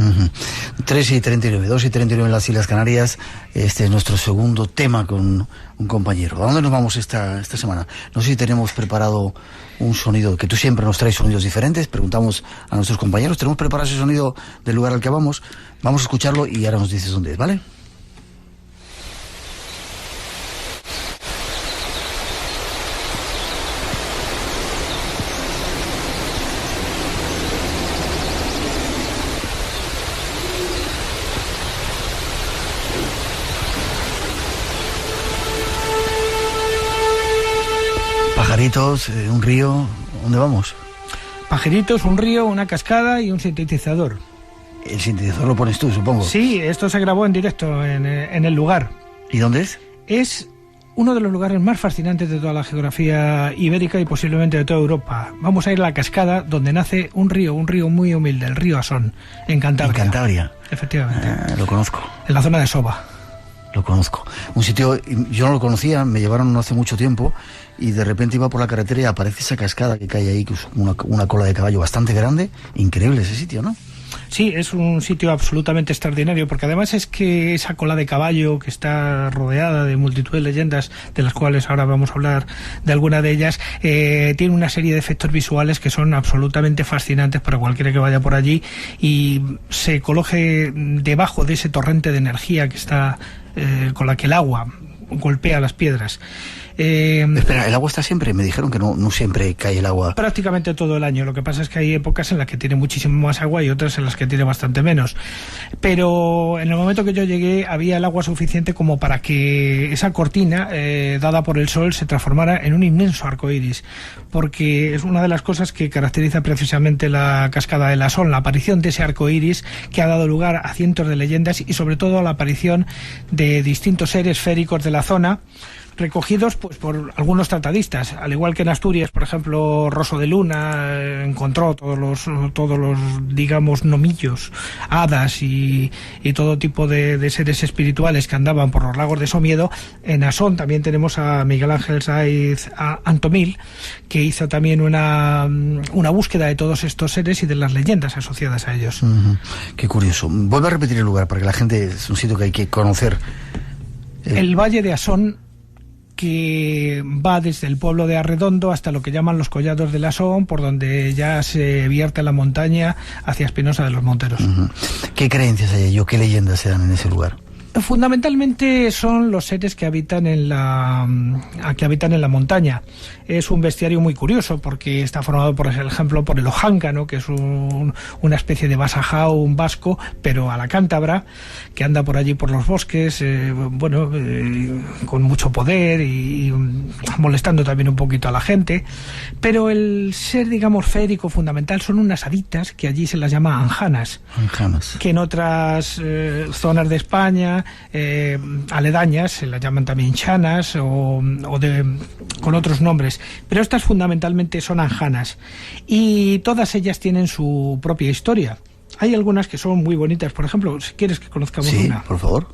3:39, 2:39 en las Islas Canarias. Este es nuestro segundo tema con un compañero. ¿A dónde nos vamos esta semana? No sé si tenemos preparado un sonido, que tú siempre nos traes sonidos diferentes. Preguntamos a nuestros compañeros, ¿tenemos preparado ese sonido del lugar al que vamos? Vamos a escucharlo y ahora nos dices dónde es, ¿vale? Pajaritos, un río, ¿dónde vamos?
Pajaritos, un río, una cascada y un sintetizador.
El sintetizador lo pones tú, supongo.
Sí, esto se grabó en directo en el lugar.
¿Y dónde es?
Es uno de los lugares más fascinantes de toda la geografía ibérica y posiblemente de toda Europa. Vamos a ir a la cascada donde nace un río muy humilde, el río Asón, en Cantabria.
En Cantabria.
Efectivamente.
Lo conozco.
En la zona de Soba.
Lo conozco. Un sitio, yo no lo conocía, me llevaron no hace mucho tiempo y de repente iba por la carretera y aparece esa cascada que cae ahí, que es una cola de caballo bastante grande. Increíble ese sitio, ¿no?
Sí, es un sitio absolutamente extraordinario, porque además es que esa cola de caballo que está rodeada de multitud de leyendas, de las cuales ahora vamos a hablar de alguna de ellas, tiene una serie de efectos visuales que son absolutamente fascinantes para cualquiera que vaya por allí y se coloque debajo de ese torrente de energía que está con la que el agua golpea las piedras.
Espera, ¿el agua está siempre? Me dijeron que no siempre cae el agua.
Prácticamente todo el año. Lo que pasa es que hay épocas en las que tiene muchísimo más agua y otras en las que tiene bastante menos. Pero en el momento que yo llegué había el agua suficiente como para que esa cortina dada por el sol se transformara en un inmenso arco iris. Porque es una de las cosas que caracteriza precisamente la cascada del Asón, la aparición de ese arco iris que ha dado lugar a cientos de leyendas y sobre todo a la aparición de distintos seres féricos de la zona, recogidos pues por algunos tratadistas, al igual que en Asturias, por ejemplo, Rosso de Luna encontró todos los digamos nomillos, hadas y todo tipo de seres espirituales que andaban por los lagos de Somiedo. En Asón también tenemos a Miguel Ángel Saiz Antomil, que hizo también una búsqueda de todos estos seres y de las leyendas asociadas a ellos.
Qué curioso. Vuelvo a repetir el lugar para que la gente, es un sitio que hay que conocer.
El Valle de Asón, que va desde el pueblo de Arredondo hasta lo que llaman los Collados del Asón, por donde ya se vierte la montaña hacia Espinosa de los Monteros.
¿Qué creencias hay allí o qué leyendas se dan en ese lugar?
Fundamentalmente son los seres que habitan en la montaña. Es un bestiario muy curioso porque está formado, por ejemplo, por el ojáncano, que es una especie de basajao, un vasco, pero a la cántabra, que anda por allí por los bosques, con mucho poder y molestando también un poquito a la gente. Pero el ser, digamos, férico fundamental son unas haditas que allí se las llama anjanas. Que en otras zonas de España aledañas se las llaman también chanas con otros nombres, pero estas fundamentalmente son anjanas y todas ellas tienen su propia historia. Hay algunas que son muy bonitas, por ejemplo, si quieres que conozcamos una.
Por favor.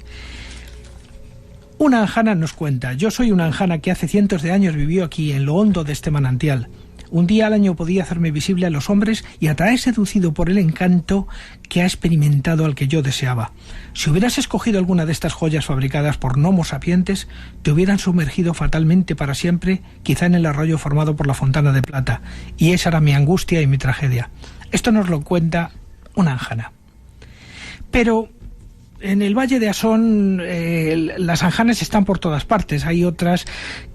Una anjana nos cuenta: yo soy una anjana que hace cientos de años vivió aquí en lo hondo de este manantial. Un día al año podía hacerme visible a los hombres y atraer seducido por el encanto que ha experimentado al que yo deseaba. Si hubieras escogido alguna de estas joyas fabricadas por gnomos sapientes, te hubieran sumergido fatalmente para siempre, quizá en el arroyo formado por la Fontana de Plata, y esa era mi angustia y mi tragedia. Esto nos lo cuenta una anjana. Pero en el Valle de Asón las anjanas están por todas partes. Hay otras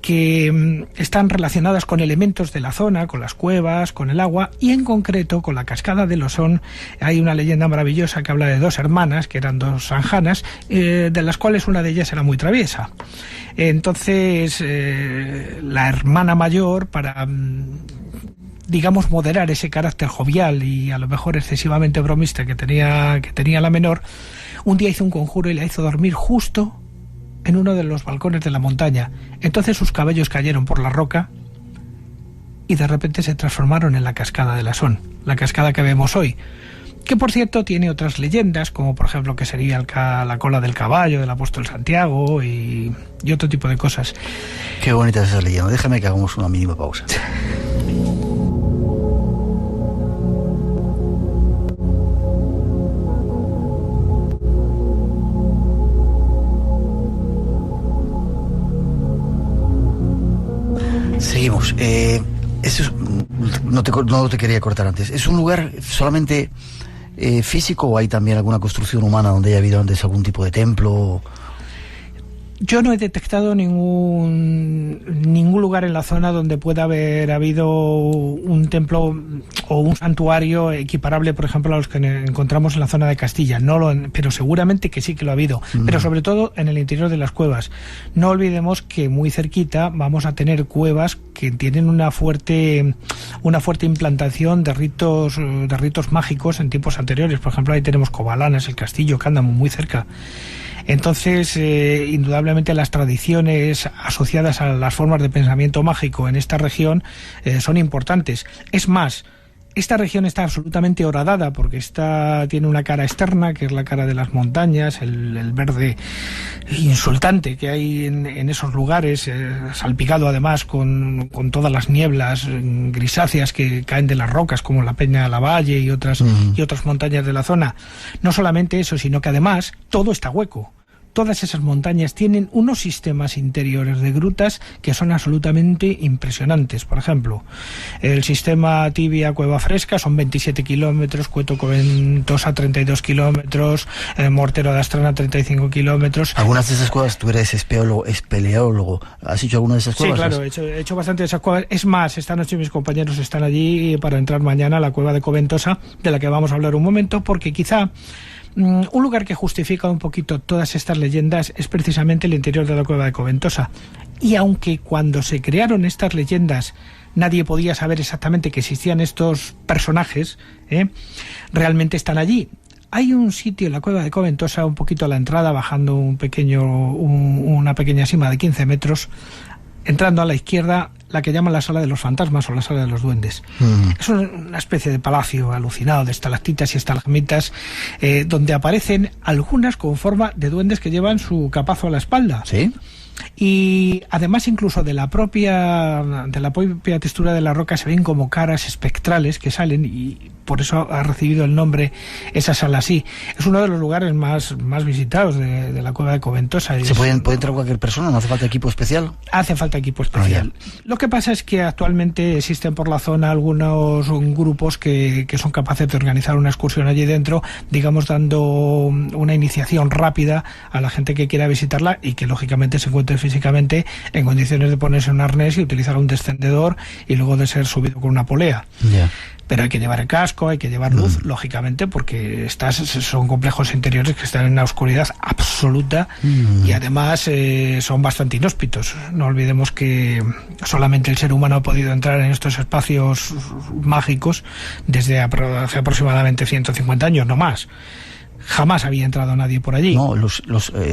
que están relacionadas con elementos de la zona, con las cuevas, con el agua, y en concreto con la cascada del Osón. Hay una leyenda maravillosa que habla de dos hermanas, que eran dos anjanas, de las cuales una de ellas era muy traviesa. Entonces la hermana mayor, para digamos moderar ese carácter jovial y a lo mejor excesivamente bromista que tenía la menor, un día hizo un conjuro y la hizo dormir justo en uno de los balcones de la montaña. Entonces sus cabellos cayeron por la roca y de repente se transformaron en la cascada del Asón, la cascada que vemos hoy, que por cierto tiene otras leyendas, como por ejemplo que sería la cola del caballo del apóstol Santiago y otro tipo de cosas.
Qué bonita es esa leyenda. Déjame que hagamos una mínima pausa. Seguimos. No te quería cortar antes. ¿Es un lugar solamente físico o hay también alguna construcción humana donde haya habido antes algún tipo de templo?
Yo no he detectado ningún lugar en la zona donde pueda haber habido un templo o un santuario equiparable, por ejemplo, a los que encontramos en la zona de Castilla. Pero seguramente que sí que lo ha habido. Pero sobre todo en el interior de las cuevas. No olvidemos que muy cerquita vamos a tener cuevas que tienen una fuerte implantación de ritos mágicos en tiempos anteriores. Por ejemplo, ahí tenemos Cobalanas, el castillo, que andan muy cerca. Entonces, indudablemente las tradiciones asociadas a las formas de pensamiento mágico en esta región son importantes. Es más, esta región está absolutamente horadada porque tiene una cara externa, que es la cara de las montañas, el verde insultante que hay en esos lugares, salpicado además con todas las nieblas grisáceas que caen de las rocas, como la Peña de la Valle y otras montañas de la zona. No solamente eso, sino que además todo está hueco. Todas esas montañas tienen unos sistemas interiores de grutas que son absolutamente impresionantes. Por ejemplo, el sistema Tibia-Cueva Fresca son 27 kilómetros, Cueto-Coventosa 32 kilómetros, Mortero de Astrana 35 kilómetros.
Algunas de esas cuevas, tú eres espeleólogo, ¿has hecho alguna de esas cuevas?
Sí, claro, he hecho bastante de esas cuevas. Es más, esta noche mis compañeros están allí para entrar mañana a la Cueva de Coventosa, de la que vamos a hablar un momento, porque quizá un lugar que justifica un poquito todas estas leyendas es precisamente el interior de la Cueva de Coventosa. Y aunque cuando se crearon estas leyendas nadie podía saber exactamente que existían estos personajes, realmente están allí. Hay un sitio en la Cueva de Coventosa, un poquito a la entrada, bajando una pequeña sima de 15 metros, entrando a la izquierda, la que llaman la Sala de los Fantasmas o la Sala de los Duendes. Es una especie de palacio alucinado de estalactitas y estalagmitas, donde aparecen algunas con forma de duendes que llevan su capazo a la espalda.
¿Sí?
Y además incluso de la propia textura de la roca se ven como caras espectrales que salen, y por eso ha recibido el nombre esa sala así. Es uno de los lugares más visitados de la Cueva de Coventosa.
¿Puede entrar cualquier persona? ¿No hace falta equipo especial?
Hace falta equipo especial. Lo que pasa es que actualmente existen por la zona algunos grupos que son capaces de organizar una excursión allí dentro, digamos, dando una iniciación rápida a la gente que quiera visitarla y que lógicamente se encuentre físicamente en condiciones de ponerse un arnés y utilizar un descendedor y luego de ser subido con una polea. Pero hay que llevar el casco, hay que llevar luz, lógicamente, porque son complejos interiores que están en una oscuridad absoluta y además son bastante inhóspitos. No olvidemos que solamente el ser humano ha podido entrar en estos espacios mágicos desde hace aproximadamente 150 años, no más. Jamás había entrado nadie por allí.
No, los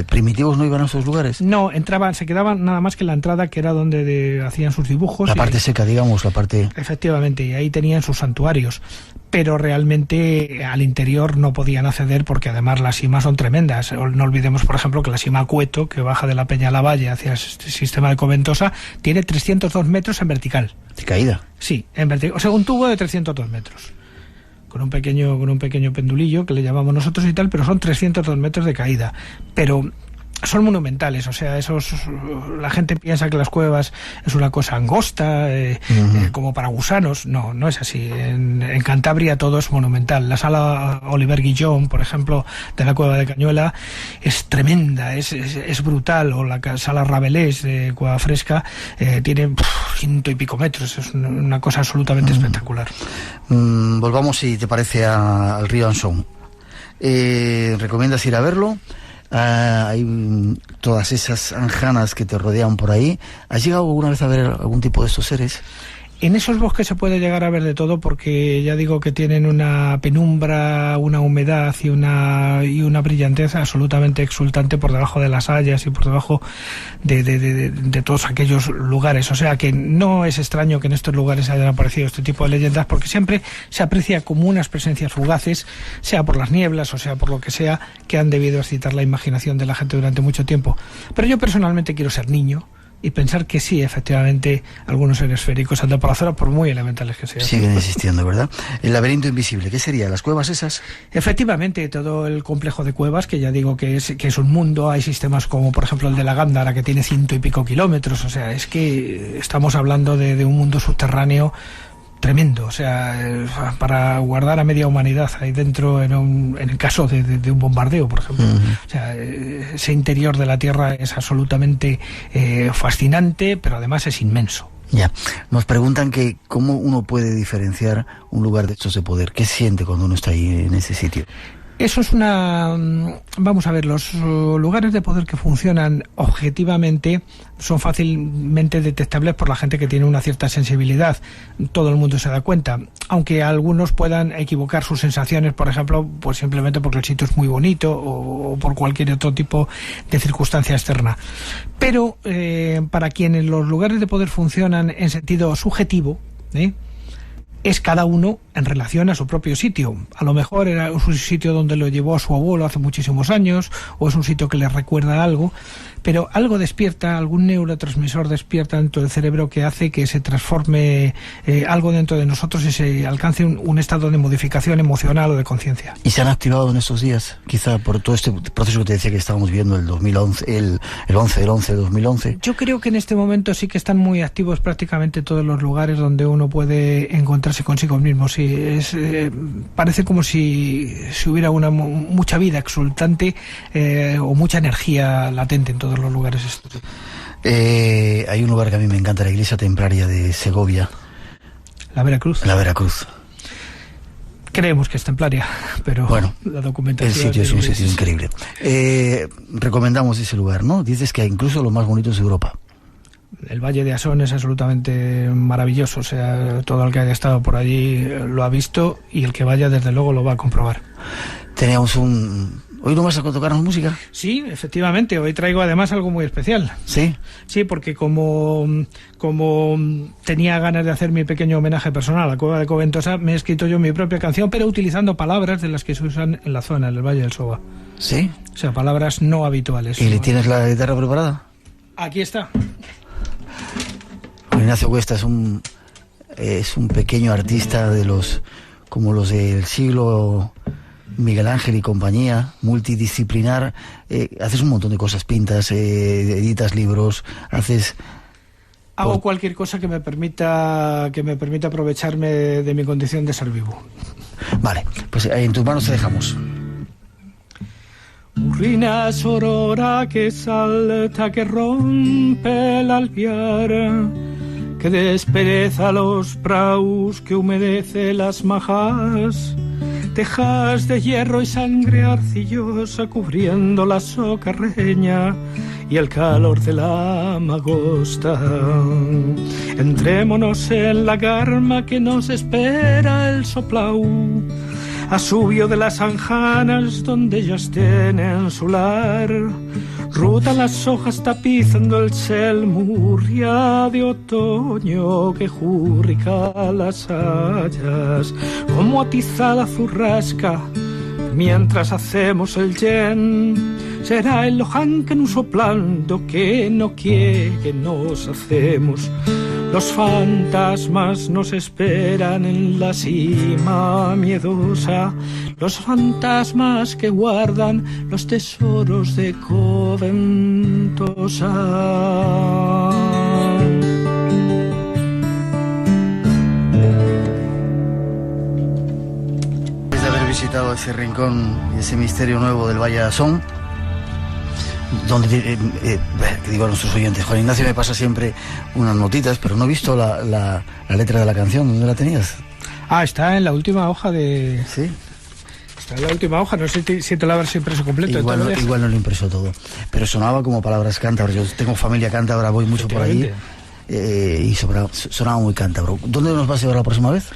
primitivos no iban a esos lugares.
No, se quedaban nada más que en la entrada, que era donde hacían sus dibujos.
La parte seca, digamos, la parte...
Efectivamente, y ahí tenían sus santuarios. Pero realmente al interior no podían acceder porque además las simas son tremendas. No olvidemos, por ejemplo, que la sima Cueto, que baja de la Peña de la Valle hacia el sistema de Coventosa, tiene 302 metros en vertical.
¿De caída?
Sí, en vertical. O sea, un tubo de 302 metros. Con un pequeño pendulillo que le llamamos nosotros y tal, pero son 302 metros de caída. Pero son monumentales, o sea, la gente piensa que las cuevas es una cosa angosta, como para gusanos. No es así. En Cantabria todo es monumental. La sala Oliver Guillón, por ejemplo, de la Cueva de Cañuela, es tremenda, es brutal. O la sala Rabelais de Cueva Fresca tiene 100 y pico metros. Es una cosa absolutamente espectacular.
Volvamos, si te parece, al río Ansón. ¿Recomiendas ir a verlo? Hay todas esas anjanas que te rodean por ahí. ¿Has llegado alguna vez a ver algún tipo de estos seres?
En esos bosques se puede llegar a ver de todo, porque ya digo que tienen una penumbra, una humedad y una brillantez absolutamente exultante por debajo de las hayas y por debajo de todos aquellos lugares. O sea que no es extraño que en estos lugares hayan aparecido este tipo de leyendas, porque siempre se aprecia como unas presencias fugaces, sea por las nieblas o sea por lo que sea, que han debido excitar la imaginación de la gente durante mucho tiempo. Pero yo personalmente quiero ser niño y pensar que sí, efectivamente, algunos seres esféricos andan por la zona, por muy elementales que sean.
Siguen existiendo, ¿verdad? El laberinto invisible, ¿qué sería? ¿Las cuevas esas?
Efectivamente, todo el complejo de cuevas, que ya digo que es un mundo. Hay sistemas como, por ejemplo, el de la Gándara, que tiene 100 y pico kilómetros. O sea, es que estamos hablando de un mundo subterráneo tremendo, o sea, para guardar a media humanidad ahí dentro en el caso de un bombardeo, por ejemplo. O sea, ese interior de la Tierra es absolutamente fascinante, pero además es inmenso.
Ya, nos preguntan que cómo uno puede diferenciar un lugar de estos de poder. ¿Qué siente cuando uno está ahí en ese sitio?
Eso es vamos a ver, los lugares de poder que funcionan objetivamente son fácilmente detectables por la gente que tiene una cierta sensibilidad. Todo el mundo se da cuenta, aunque algunos puedan equivocar sus sensaciones, por ejemplo, pues simplemente porque el sitio es muy bonito o por cualquier otro tipo de circunstancia externa. Pero para quienes los lugares de poder funcionan en sentido subjetivo, es cada uno en relación a su propio sitio. A lo mejor es un sitio donde lo llevó su abuelo hace muchísimos años, o es un sitio que le recuerda algo, pero algo despierta, algún neurotransmisor despierta dentro del cerebro que hace que se transforme algo dentro de nosotros y se alcance un estado de modificación emocional o de conciencia.
¿Y se han activado en estos días? Quizá por todo este proceso que te decía que estábamos viendo el 2011, el 11 del 11 de 2011.
Yo creo que en este momento sí que están muy activos prácticamente todos los lugares donde uno puede encontrarse consigo mismo. Sí, parece como si hubiera mucha vida exultante o mucha energía latente en todos los lugares estos.
Hay un lugar que a mí me encanta, la iglesia templaria de Segovia.
La Veracruz.
La Veracruz.
Creemos que es templaria, pero
bueno,
la documentación...
El sitio es un sitio increíble. Recomendamos ese lugar, ¿no? Dices que hay incluso los más bonitos de Europa.
El Valle de Asón es absolutamente maravilloso, o sea, todo el que haya estado por allí lo ha visto y el que vaya desde luego lo va a comprobar.
Teníamos ¿Hoy no vas a tocarnos música?
Sí, efectivamente, hoy traigo además algo muy especial.
¿Sí?
Sí, porque como tenía ganas de hacer mi pequeño homenaje personal a la Cueva de Coventosa, me he escrito yo mi propia canción, pero utilizando palabras de las que se usan en la zona, en el Valle del Soba.
¿Sí?
O sea, palabras no habituales.
¿Y le tienes la guitarra preparada?
Aquí está.
Ignacio Cuesta es un pequeño artista como los del siglo Miguel Ángel y compañía, multidisciplinar. Haces un montón de cosas, pintas, editas libros,
hago cualquier cosa que me permita aprovecharme de mi condición de ser vivo.
Vale, pues en tus manos te dejamos.
Urrina sorora que salta, que rompe el alpiar, que despereza los praus, que humedece las majas, tejas de hierro y sangre arcillosa cubriendo la socarreña y el calor de la magosta. Entrémonos en la garma que nos espera el soplau, a subio de las anjanas donde ellas tienen su lar. Rutan las hojas tapizando el cel, murria de otoño que jurrica las hayas, como atizada zurrasca, mientras hacemos el yen. Será el loján que nos soplando que no quiere que nos hacemos. Los fantasmas nos esperan en la cima miedosa, los fantasmas que guardan los tesoros de Coventosa.
Después de haber visitado ese rincón y ese misterio nuevo del Valle de Asón, donde digo a nuestros oyentes, Juan Ignacio me pasa siempre unas notitas, pero no he visto la letra de la canción. ¿Dónde la tenías?
Está en la última hoja de...
¿Sí?
Está en la última hoja, no sé si te la habrás impreso completo.
Igual no lo impreso todo, pero sonaba como palabras cántabras. Yo tengo familia cántabra, voy mucho por allí y sonaba muy cántabro. ¿Dónde nos vas a llevar la próxima vez?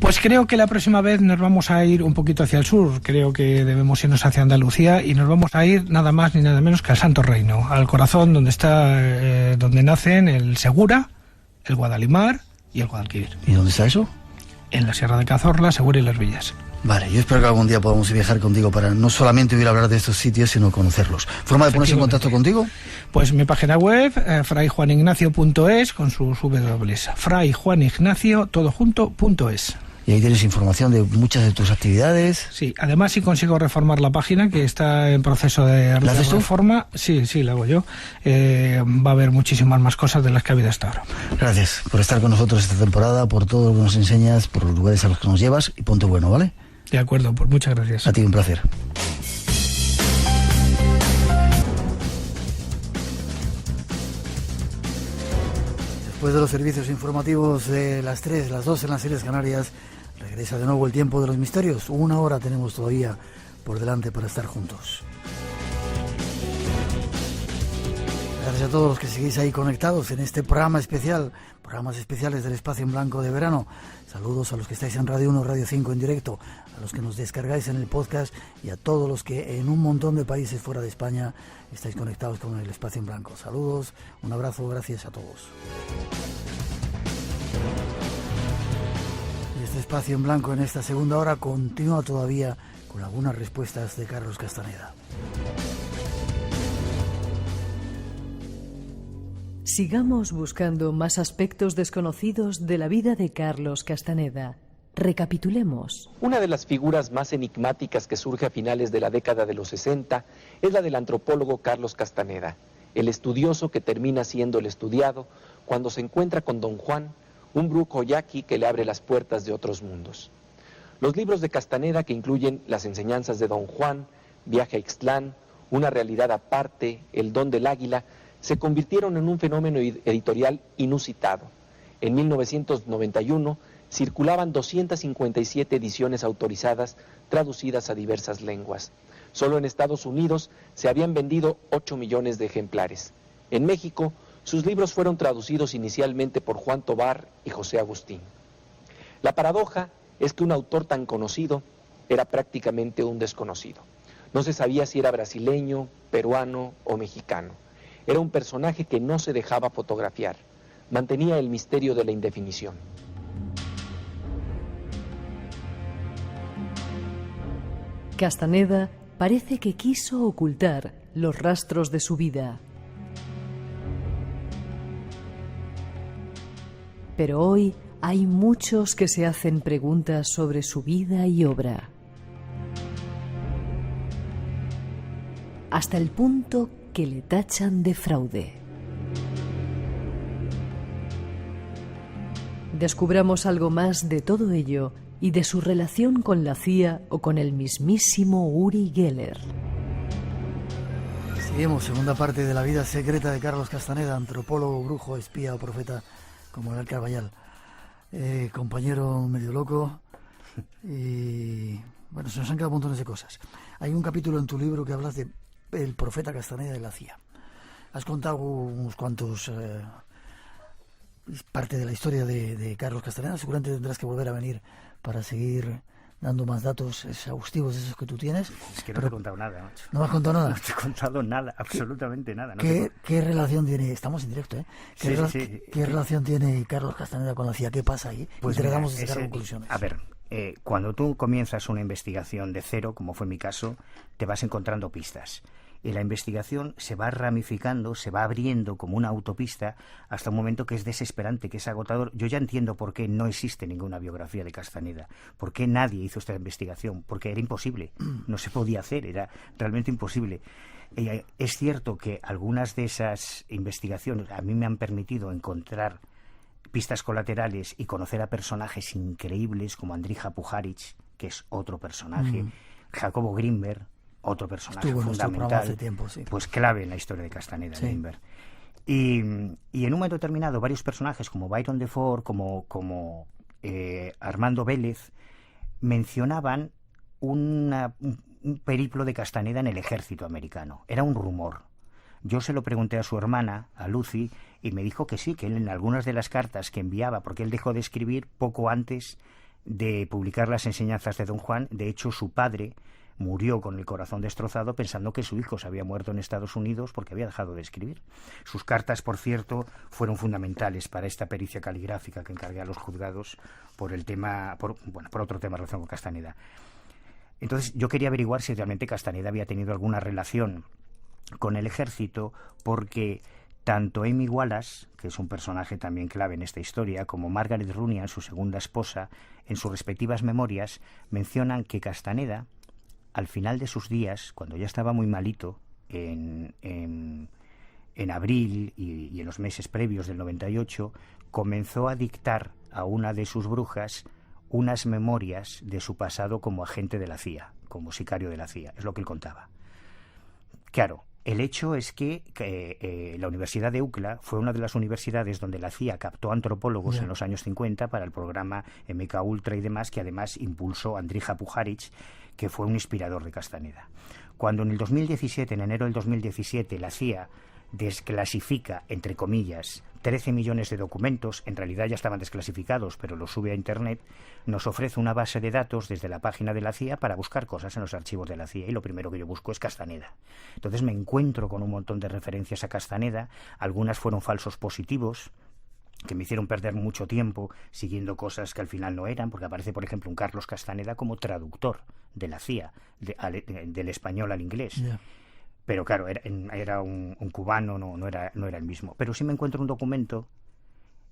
Pues creo que la próxima vez nos vamos a ir un poquito hacia el sur. Creo que debemos irnos hacia Andalucía y nos vamos a ir nada más ni nada menos que al Santo Reino, al corazón donde nacen el Segura, el Guadalimar y el Guadalquivir.
¿Y dónde está eso?
En la Sierra de Cazorla, Segura y Las Villas.
Vale, yo espero que algún día podamos viajar contigo para no solamente oír hablar de estos sitios, sino conocerlos. ¿Forma de ponerse en contacto contigo?
Pues mi página web, frayjuanignacio.es, con sus W, frayjuanignacio, todo junto, .es.
Y ahí tienes información de muchas de tus actividades.
Sí, además si consigo reformar la página, que está en proceso de reforma, sí, la hago yo, va a haber muchísimas más cosas de las que ha habido hasta ahora.
Gracias por estar con nosotros esta temporada, por todo lo que nos enseñas, por los lugares a los que nos llevas, y ponte bueno, ¿vale?
De acuerdo, pues muchas gracias.
A ti un placer. Después de los servicios informativos de las 3, las 2 en las Islas Canarias, regresa de nuevo el tiempo de los misterios. 1 hora tenemos todavía por delante para estar juntos. Gracias a todos los que seguís ahí conectados en este programa especial, programas especiales del Espacio en Blanco de verano. Saludos a los que estáis en Radio 1, Radio 5 en directo, a los que nos descargáis en el podcast y a todos los que en un montón de países fuera de España estáis conectados con el Espacio en Blanco. Saludos, un abrazo, gracias a todos. Y este Espacio en Blanco en esta segunda hora continúa todavía con algunas respuestas de Carlos Castaneda.
Sigamos buscando más aspectos desconocidos de la vida de Carlos Castaneda. Recapitulemos.
Una de las figuras más enigmáticas que surge a finales de la década de los 60 es la del antropólogo Carlos Castaneda, el estudioso que termina siendo el estudiado cuando se encuentra con Don Juan, un brujo yaqui que le abre las puertas de otros mundos. Los libros de Castaneda, que incluyen las enseñanzas de Don Juan, Viaje a Ixtlán, Una realidad aparte, El don del águila, se convirtieron en un fenómeno editorial inusitado. En 1991 circulaban 257 ediciones autorizadas, traducidas a diversas lenguas. Solo en Estados Unidos se habían vendido 8 millones de ejemplares. En México, sus libros fueron traducidos inicialmente por Juan Tobar y José Agustín. La paradoja es que un autor tan conocido era prácticamente un desconocido. No se sabía si era brasileño, peruano o mexicano. Era un personaje que no se dejaba fotografiar. Mantenía el misterio de la indefinición.
Castaneda parece que quiso ocultar los rastros de su vida. Pero hoy hay muchos que se hacen preguntas sobre su vida y obra. Hasta el punto que le tachan de fraude. Descubramos algo más de todo ello y de su relación con la CIA o con el mismísimo Uri Geller.
Seguimos, segunda parte de la vida secreta de Carlos Castaneda, antropólogo, brujo, espía o profeta, como el Carvallal. Compañero medio loco y bueno, se nos han quedado montones de cosas. Hay un capítulo en tu libro que hablas de el profeta Castaneda de la CIA. Has contado unos cuantos parte de la historia de Carlos Castaneda. Seguramente tendrás que volver a venir para seguir dando más datos exhaustivos de esos que tú tienes.
Es que no te he contado nada, macho.
¿No me has contado nada?
No te he contado nada, absolutamente nada. No
¿Qué relación tiene? Estamos en directo, ¿eh? ¿Qué relación tiene Carlos Castaneda con la CIA? ¿Qué pasa ahí?
Pues
y tratamos de sacar conclusiones.
A ver, cuando tú comienzas una investigación de cero, como fue mi caso, te vas encontrando pistas. Y la investigación se va ramificando, se va abriendo como una autopista hasta un momento que es desesperante, que es agotador. Yo ya entiendo por qué no existe ninguna biografía de Castaneda, por qué nadie hizo esta investigación, porque era imposible, no se podía hacer, era realmente imposible. Es cierto que algunas de esas investigaciones a mí me han permitido encontrar pistas colaterales y conocer a personajes increíbles como Andrija Pujarich, que es otro personaje, Jacobo Grinberg, otro personaje fundamental,
hace tiempo, sí.
Pues clave en la historia de Castaneda, sí. Grinberg. Y en un momento determinado varios personajes como Byron de Ford, como Armando Vélez, mencionaban un periplo de Castaneda en el ejército americano. Era un rumor. Yo se lo pregunté a su hermana, a Lucy, y me dijo que sí, que él en algunas de las cartas que enviaba, porque él dejó de escribir poco antes de publicar las enseñanzas de Don Juan. De hecho, su padre murió con el corazón destrozado pensando que su hijo se había muerto en Estados Unidos porque había dejado de escribir. Sus cartas, por cierto, fueron fundamentales para esta pericia caligráfica que encargué a los juzgados por otro tema en relación con Castaneda. Entonces yo quería averiguar si realmente Castaneda había tenido alguna relación con el ejército, porque tanto Amy Wallace, que es un personaje también clave en esta historia, como Margaret Runyan, su segunda esposa, en sus respectivas memorias mencionan que Castaneda, al final de sus días, cuando ya estaba muy malito, en abril y en los meses previos del 98, comenzó a dictar a una de sus brujas unas memorias de su pasado como agente de la CIA, como sicario de la CIA. Es lo que él contaba. Claro, El hecho es que la Universidad de UCLA fue una de las universidades donde la CIA captó antropólogos en los años 50 para el programa MK Ultra y demás, que además impulsó Andrija Puharich, que fue un inspirador de Castaneda. Cuando en el 2017, en enero del 2017, la CIA desclasifica, entre comillas, 13 millones de documentos, en realidad ya estaban desclasificados, pero los sube a Internet, nos ofrece una base de datos desde la página de la CIA para buscar cosas en los archivos de la CIA, y lo primero que yo busco es Castaneda. Entonces me encuentro con un montón de referencias a Castaneda, algunas fueron falsos positivos, que me hicieron perder mucho tiempo siguiendo cosas que al final no eran, porque aparece, por ejemplo, un Carlos Castaneda como traductor de la CIA, del español al inglés. Yeah. Pero claro, era un cubano, no era el mismo. Pero sí me encuentro un documento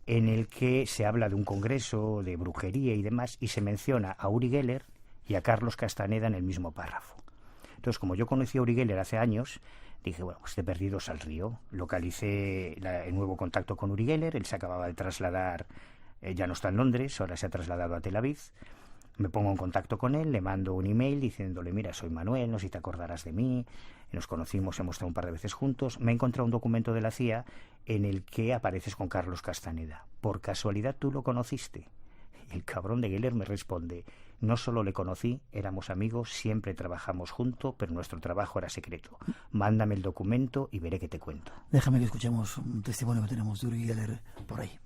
en el que se habla de un congreso, de brujería y demás, y se menciona a Uri Geller y a Carlos Castaneda en el mismo párrafo. Entonces, como yo conocí a Uri Geller hace años, dije, bueno, pues de perdidos al río. Localicé el nuevo contacto con Uri Geller, él se acababa de trasladar, ya no está en Londres, ahora se ha trasladado a Tel Aviv. Me pongo en contacto con él, le mando un email diciéndole, mira, soy Manuel, no sé si te acordarás de mí, nos conocimos, hemos estado un par de veces juntos. Me he encontrado un documento de la CIA en el que apareces con Carlos Castaneda. ¿Por casualidad tú lo conociste? Y el cabrón de Geller me responde, no solo le conocí, éramos amigos, siempre trabajamos juntos, pero nuestro trabajo era secreto. Mándame el documento y veré qué te cuento.
Déjame que escuchemos un testimonio que tenemos de Uri Geller por ahí.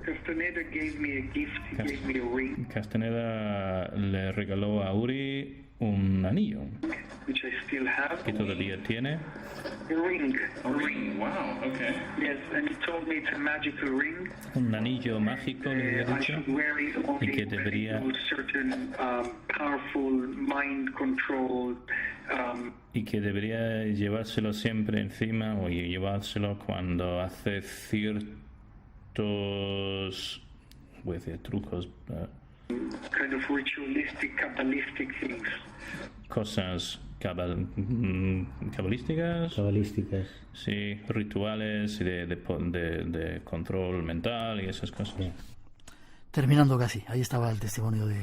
Castaneda gave me a gift, he gave me a ring.
Castaneda le regaló a Uri un anillo,
which I still have.
Que todavía tiene.
A ring.
A ring, wow, okay.
Yes, and he told me it's a magical ring.
Un anillo mágico, le había dicho, y que debería...
certain powerful mind control.
Y que debería llevárselo siempre encima o llevárselo cuando hace ciertos voy a decir trucos,
kind of ritualistic, cabalistic things.
Cosas cabalísticas. Sí, rituales de control mental y esas cosas.
Terminando casi, ahí estaba el testimonio de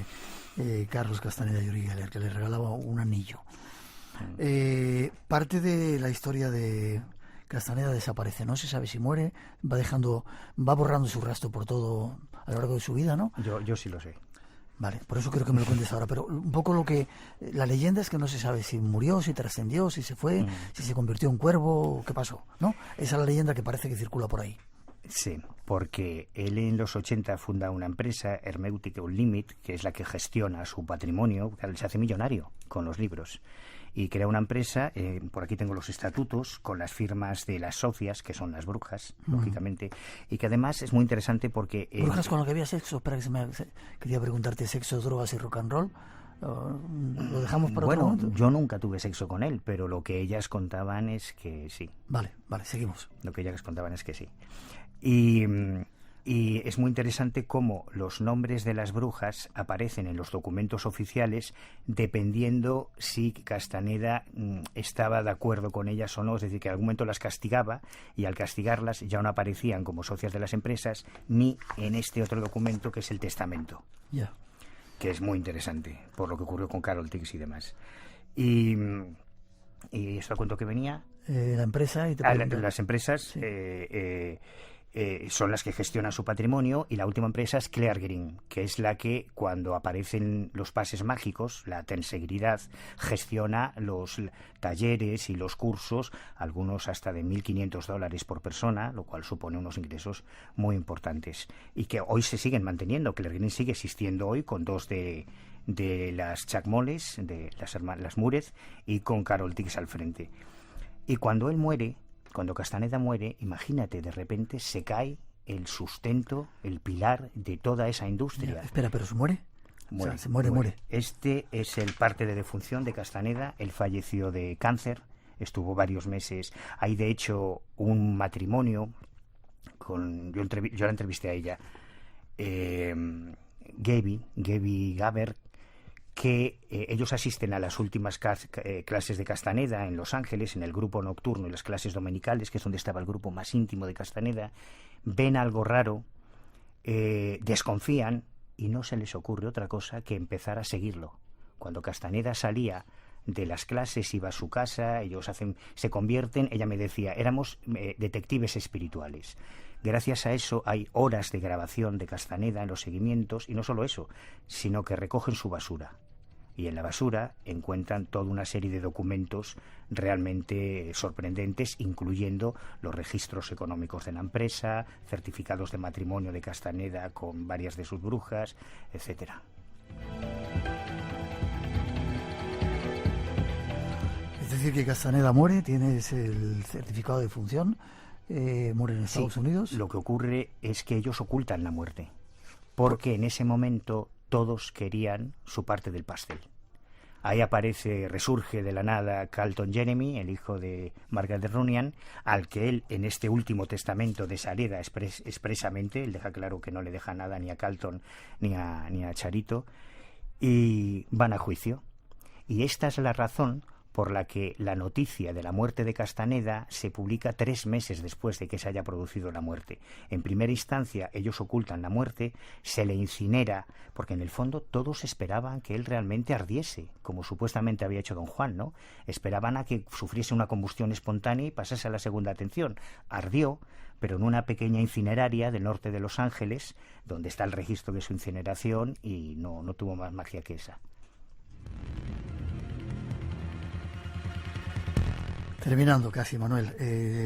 Carlos Castaneda y Uri Geller, que le regalaba un anillo. Parte de la historia de Castaneda desaparece, no se sabe si muere, va borrando su rastro por todo a lo largo de su vida, ¿no?
Yo sí lo sé.
Vale, por eso quiero que me lo cuentes ahora, pero un poco la leyenda es que no se sabe si murió, si trascendió, si se fue, si se convirtió en cuervo, qué pasó, ¿no? Esa es la leyenda que parece que circula por ahí.
Sí, porque él en los 80 funda una empresa, Hermeutic Unlimited, que es la que gestiona su patrimonio, que él se hace millonario con los libros. Y crea una empresa, por aquí tengo los estatutos, con las firmas de las socias, que son las brujas, lógicamente, y que además es muy interesante porque...
¿Brujas con lo que había sexo? Espera, quería preguntarte, ¿sexo, drogas y rock and roll? ¿Lo dejamos para otro momento?
Yo nunca tuve sexo con él, pero lo que ellas contaban es que sí.
Vale, seguimos.
Lo que ellas contaban es que sí. Y es muy interesante cómo los nombres de las brujas aparecen en los documentos oficiales dependiendo si Castaneda estaba de acuerdo con ellas o no. Es decir, que en algún momento las castigaba y al castigarlas ya no aparecían como socias de las empresas ni en este otro documento que es el testamento.
Ya.
Que es muy interesante por lo que ocurrió con Carol Tix y demás. Y esto a cuento que venía.
La empresa y
las empresas... Sí. Son las que gestionan su patrimonio y la última empresa es Clear Green, que es la que cuando aparecen los pases mágicos, la Tenseguridad, gestiona los talleres y los cursos, algunos hasta de $1.500 por persona, lo cual supone unos ingresos muy importantes y que hoy se siguen manteniendo. Clear Green sigue existiendo hoy con dos de las Chacmoles, de las Múrez, y con Carol Tix al frente. Y cuando él muere, cuando Castaneda muere, imagínate, de repente se cae el sustento, el pilar de toda esa industria.
Espera, ¿pero se muere?
Muere,
o sea, se muere.
Este es el parte de defunción de Castaneda. Él falleció de cáncer, estuvo varios meses. Hay, de hecho, un matrimonio, yo la entrevisté a ella, Gaby Gaber, que ellos asisten a las últimas clases de Castaneda en Los Ángeles, en el grupo nocturno y las clases dominicales, que es donde estaba el grupo más íntimo de Castaneda, ven algo raro, desconfían y no se les ocurre otra cosa que empezar a seguirlo. Cuando Castaneda salía de las clases, iba a su casa, ellos se convierten, ella me decía, éramos detectives espirituales. Gracias a eso hay horas de grabación de Castaneda en los seguimientos, y no solo eso, sino que recogen su basura. Y en la basura encuentran toda una serie de documentos realmente sorprendentes, incluyendo los registros económicos de la empresa, certificados de matrimonio de Castaneda con varias de sus brujas, etcétera.
Es decir, que Castaneda muere, tienes el certificado de función, muere en Estados Unidos.
Lo que ocurre es que ellos ocultan la muerte, porque en ese momento todos querían su parte del pastel. Ahí resurge de la nada Carlton Jeremy, el hijo de Margaret Runyan, al que él, en este último testamento deshereda expresamente. Él deja claro que no le deja nada ni a Carlton ni a Charito, y van a juicio. Y esta es la razón por la que la noticia de la muerte de Castaneda se publica 3 meses después de que se haya producido la muerte. En primera instancia, ellos ocultan la muerte, se le incinera, porque en el fondo todos esperaban que él realmente ardiese, como supuestamente había hecho don Juan, ¿no? Esperaban a que sufriese una combustión espontánea y pasase a la segunda atención. Ardió, pero en una pequeña incineraria del norte de Los Ángeles, donde está el registro de su incineración, y no tuvo más magia que esa.
Terminando casi, Manuel,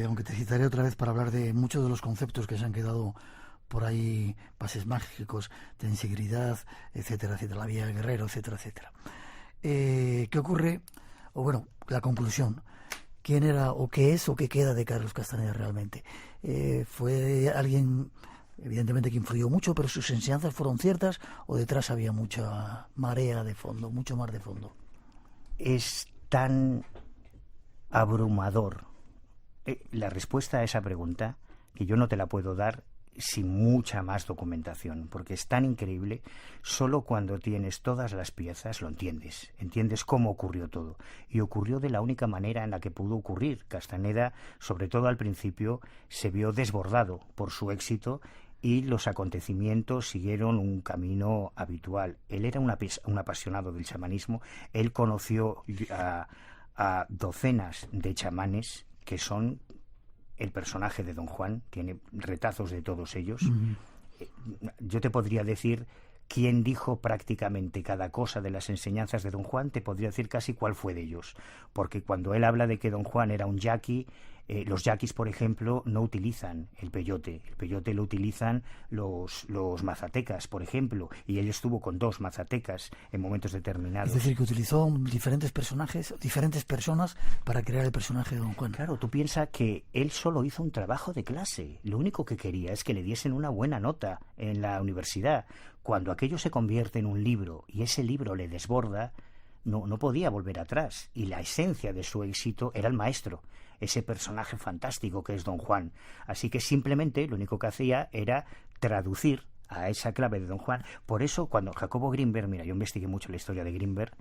aunque te citaré otra vez para hablar de muchos de los conceptos que se han quedado por ahí, pases mágicos, tensigridad, etcétera, etcétera, la vía del guerrero, etcétera, etcétera. ¿Qué ocurre? O bueno, la conclusión. ¿Quién era o qué es o qué queda de Carlos Castaneda realmente? ¿Fue alguien, evidentemente, que influyó mucho, pero sus enseñanzas fueron ciertas, o detrás había mucha marea de fondo, mucho mar de fondo?
Es tan abrumador la respuesta a esa pregunta que yo no te la puedo dar sin mucha más documentación, porque es tan increíble. Solo cuando tienes todas las piezas lo entiendes cómo ocurrió todo, y ocurrió de la única manera en la que pudo ocurrir. Castaneda, sobre todo al principio, se vio desbordado por su éxito, y los acontecimientos siguieron un camino habitual. Él era un apasionado del chamanismo. Él conoció a docenas de chamanes que son el personaje de don Juan, tiene retazos de todos ellos. Yo te podría decir quién dijo prácticamente cada cosa de las enseñanzas de don Juan, te podría decir casi cuál fue de ellos, porque cuando él habla de que don Juan era un yaqui, los yaquis, por ejemplo, no utilizan el peyote lo utilizan los mazatecas, por ejemplo, y él estuvo con 2 mazatecas en momentos determinados.
Es decir, que utilizó diferentes personajes, diferentes personas para crear el personaje de don Juan.
Claro, tú piensas que él solo hizo un trabajo de clase, lo único que quería es que le diesen una buena nota en la universidad. Cuando aquello se convierte en un libro y ese libro le desborda, no podía volver atrás, y la esencia de su éxito era el maestro, ese personaje fantástico que es don Juan. Así que simplemente lo único que hacía era traducir a esa clave de don Juan. Por eso cuando Jacobo Grinberg, mira, yo investigué mucho la historia de Grinberg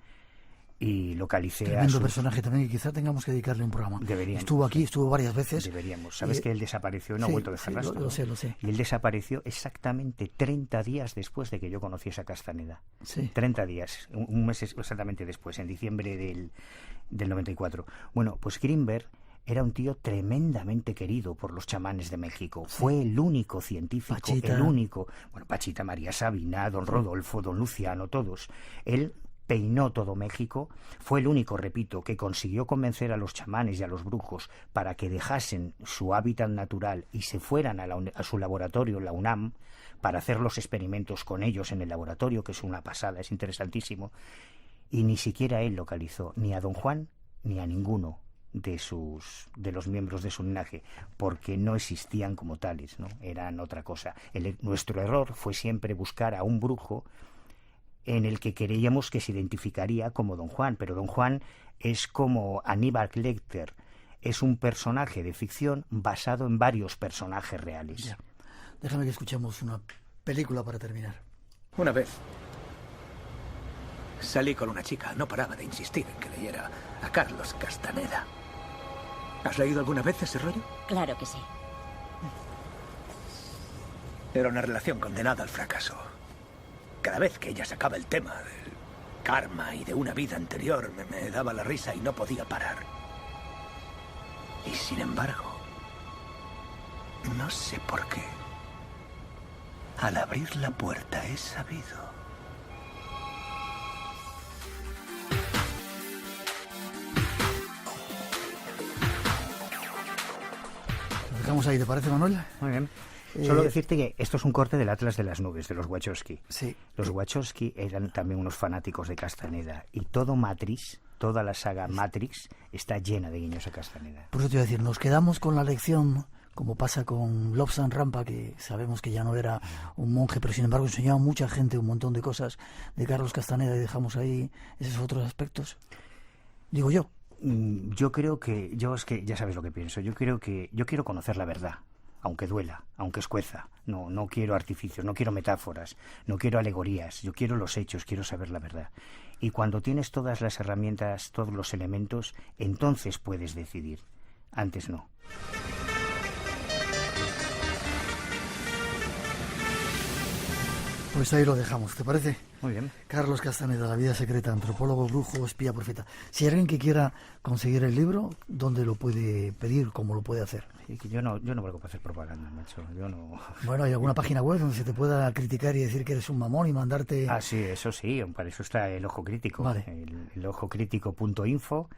y localicé
tremendo personaje también, que quizá tengamos que dedicarle un programa.
Deberíamos.
Estuvo varias veces.
Deberíamos. Sabes que él desapareció y no ha vuelto a dejar rastro.
Lo sé.
Y él desapareció exactamente 30 días después de que yo conociese a Castaneda.
Sí.
30 días, un mes exactamente después, en diciembre del 94. Bueno, pues Grinberg era un tío tremendamente querido por los chamanes de México. Sí. Fue el único científico,
Pachita.
el único. Bueno, Pachita, María Sabina, don Rodolfo, don Luciano, todos. Él peinó todo México, fue el único, repito, que consiguió convencer a los chamanes y a los brujos para que dejasen su hábitat natural y se fueran a su laboratorio, la UNAM, para hacer los experimentos con ellos en el laboratorio, que es una pasada, es interesantísimo. Y ni siquiera él localizó ni a don Juan ni a ninguno de los miembros de su linaje, porque no existían como tales, ¿no? Eran otra cosa. Nuestro error fue siempre buscar a un brujo en el que creíamos que se identificaría como don Juan, pero don Juan es como Aníbal Lecter, es un personaje de ficción basado en varios personajes reales.
Ya. Déjame que escuchemos una película para terminar.
Una vez salí con una chica, no paraba de insistir en que leyera a Carlos Castaneda. ¿Has leído alguna vez ese rollo?
Claro que sí.
Era una relación condenada al fracaso. Cada vez que ella sacaba el tema karma y de una vida anterior me daba la risa y no podía parar. Y sin embargo, no sé por qué, al abrir la puerta he sabido.
Lo dejamos ahí, ¿te parece, Manuel?
Muy bien. Solo decirte que esto es un corte del Atlas de las Nubes, de los Wachowski.
Sí.
Los Wachowski eran también unos fanáticos de Castaneda. Y todo Matrix, toda la saga Matrix, está llena de guiños a Castaneda.
Por eso te iba a decir, nos quedamos con la lección, como pasa con Lobsang Rampa, que sabemos que ya no era un monje, pero sin embargo enseñaba a mucha gente un montón de cosas de Carlos Castaneda, y dejamos ahí esos otros aspectos. Digo yo.
Yo creo que, es que ya sabes lo que pienso, yo quiero conocer la verdad. Aunque duela, aunque escueza. No quiero artificios, no quiero metáforas, no quiero alegorías, yo quiero los hechos, quiero saber la verdad. Y cuando tienes todas las herramientas, todos los elementos, entonces puedes decidir. Antes no.
Pues ahí lo dejamos, ¿te parece?
Muy bien.
Carlos Castaneda, La vida secreta, antropólogo, brujo, espía, profeta. Si hay alguien que quiera conseguir el libro, ¿dónde lo puede pedir? ¿Cómo lo puede hacer?
Sí, que yo no valgo para hacer propaganda, macho. Yo no...
Bueno, ¿hay alguna página web donde se te pueda criticar y decir que eres un mamón y mandarte...?
Ah, sí, para eso está el Ojo Crítico.
Vale.
El ojocrítico.info.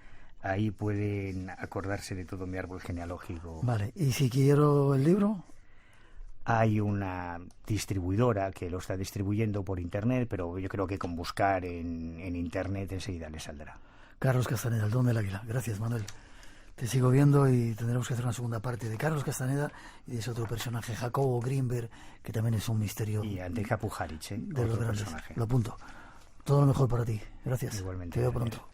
Ahí pueden acordarse de todo mi árbol genealógico.
Vale, ¿y si quiero el libro...?
Hay una distribuidora que lo está distribuyendo por internet, pero yo creo que con buscar en internet enseguida le saldrá.
Carlos Castaneda, el don del águila. Gracias, Manuel. Te sigo viendo y tendremos que hacer una segunda parte de Carlos Castaneda y de ese otro personaje, Jacobo Greenberg, que también es un misterio.
Y Andrija Pujarich,
de los grandes. Lo apunto. Todo lo mejor para ti. Gracias.
Igualmente.
Te veo pronto.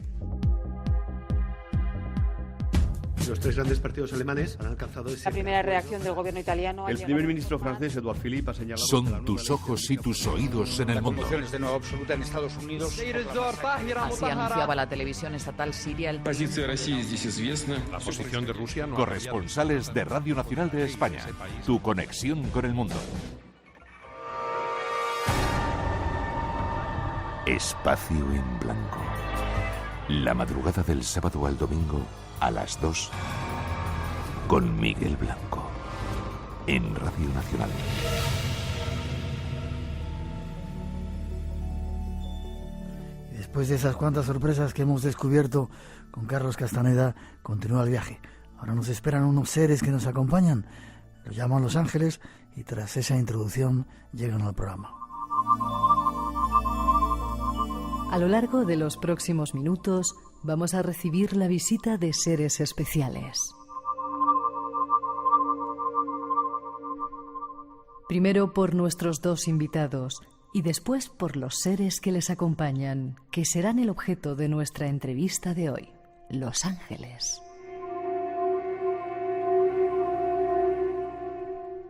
Los tres grandes partidos alemanes han alcanzado ese...
La primera reacción del gobierno italiano...
El primer ministro francés, Edouard Philippe, ha señalado...
Son tus ojos y tus oídos en el mundo.
La condición es de nuevo absoluta en Estados Unidos.
Así anunciaba la televisión estatal siria.
La posición de Rusia...
Corresponsales de Radio Nacional de España. Tu conexión con el mundo. Espacio en blanco. La madrugada del sábado al domingo a las 2 con Miguel Blanco en Radio Nacional.
Y después de esas cuantas sorpresas que hemos descubierto con Carlos Castaneda, continúa el viaje. Ahora nos esperan unos seres que nos acompañan. Los llaman Los Ángeles y tras esa introducción llegan al programa.
A lo largo de los próximos minutos vamos a recibir la visita de seres especiales. Primero por nuestros dos invitados y después por los seres que les acompañan, que serán el objeto de nuestra entrevista de hoy, Los Ángeles.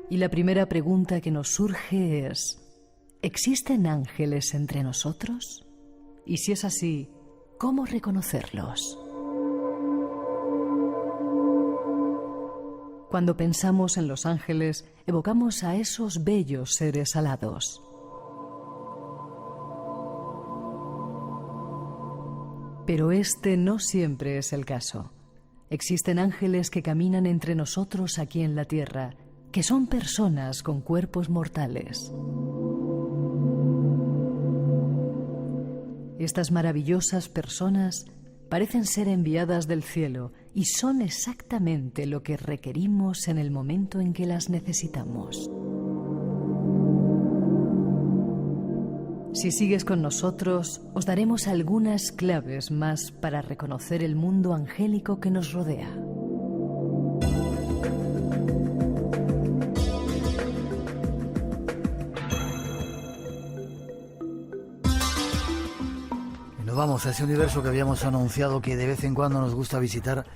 Y la primera pregunta que nos surge es: ¿existen ángeles entre nosotros? Y si es así, ¿cómo reconocerlos? Cuando pensamos en los ángeles, evocamos a esos bellos seres alados. Pero este no siempre es el caso. Existen ángeles que caminan entre nosotros aquí en la tierra, que son personas con cuerpos mortales. Estas maravillosas personas parecen ser enviadas del cielo y son exactamente lo que requerimos en el momento en que las necesitamos. Si sigues con nosotros, os daremos algunas claves más para reconocer el mundo angélico que nos rodea.
Vamos a ese universo que habíamos anunciado que de vez en cuando nos gusta visitar,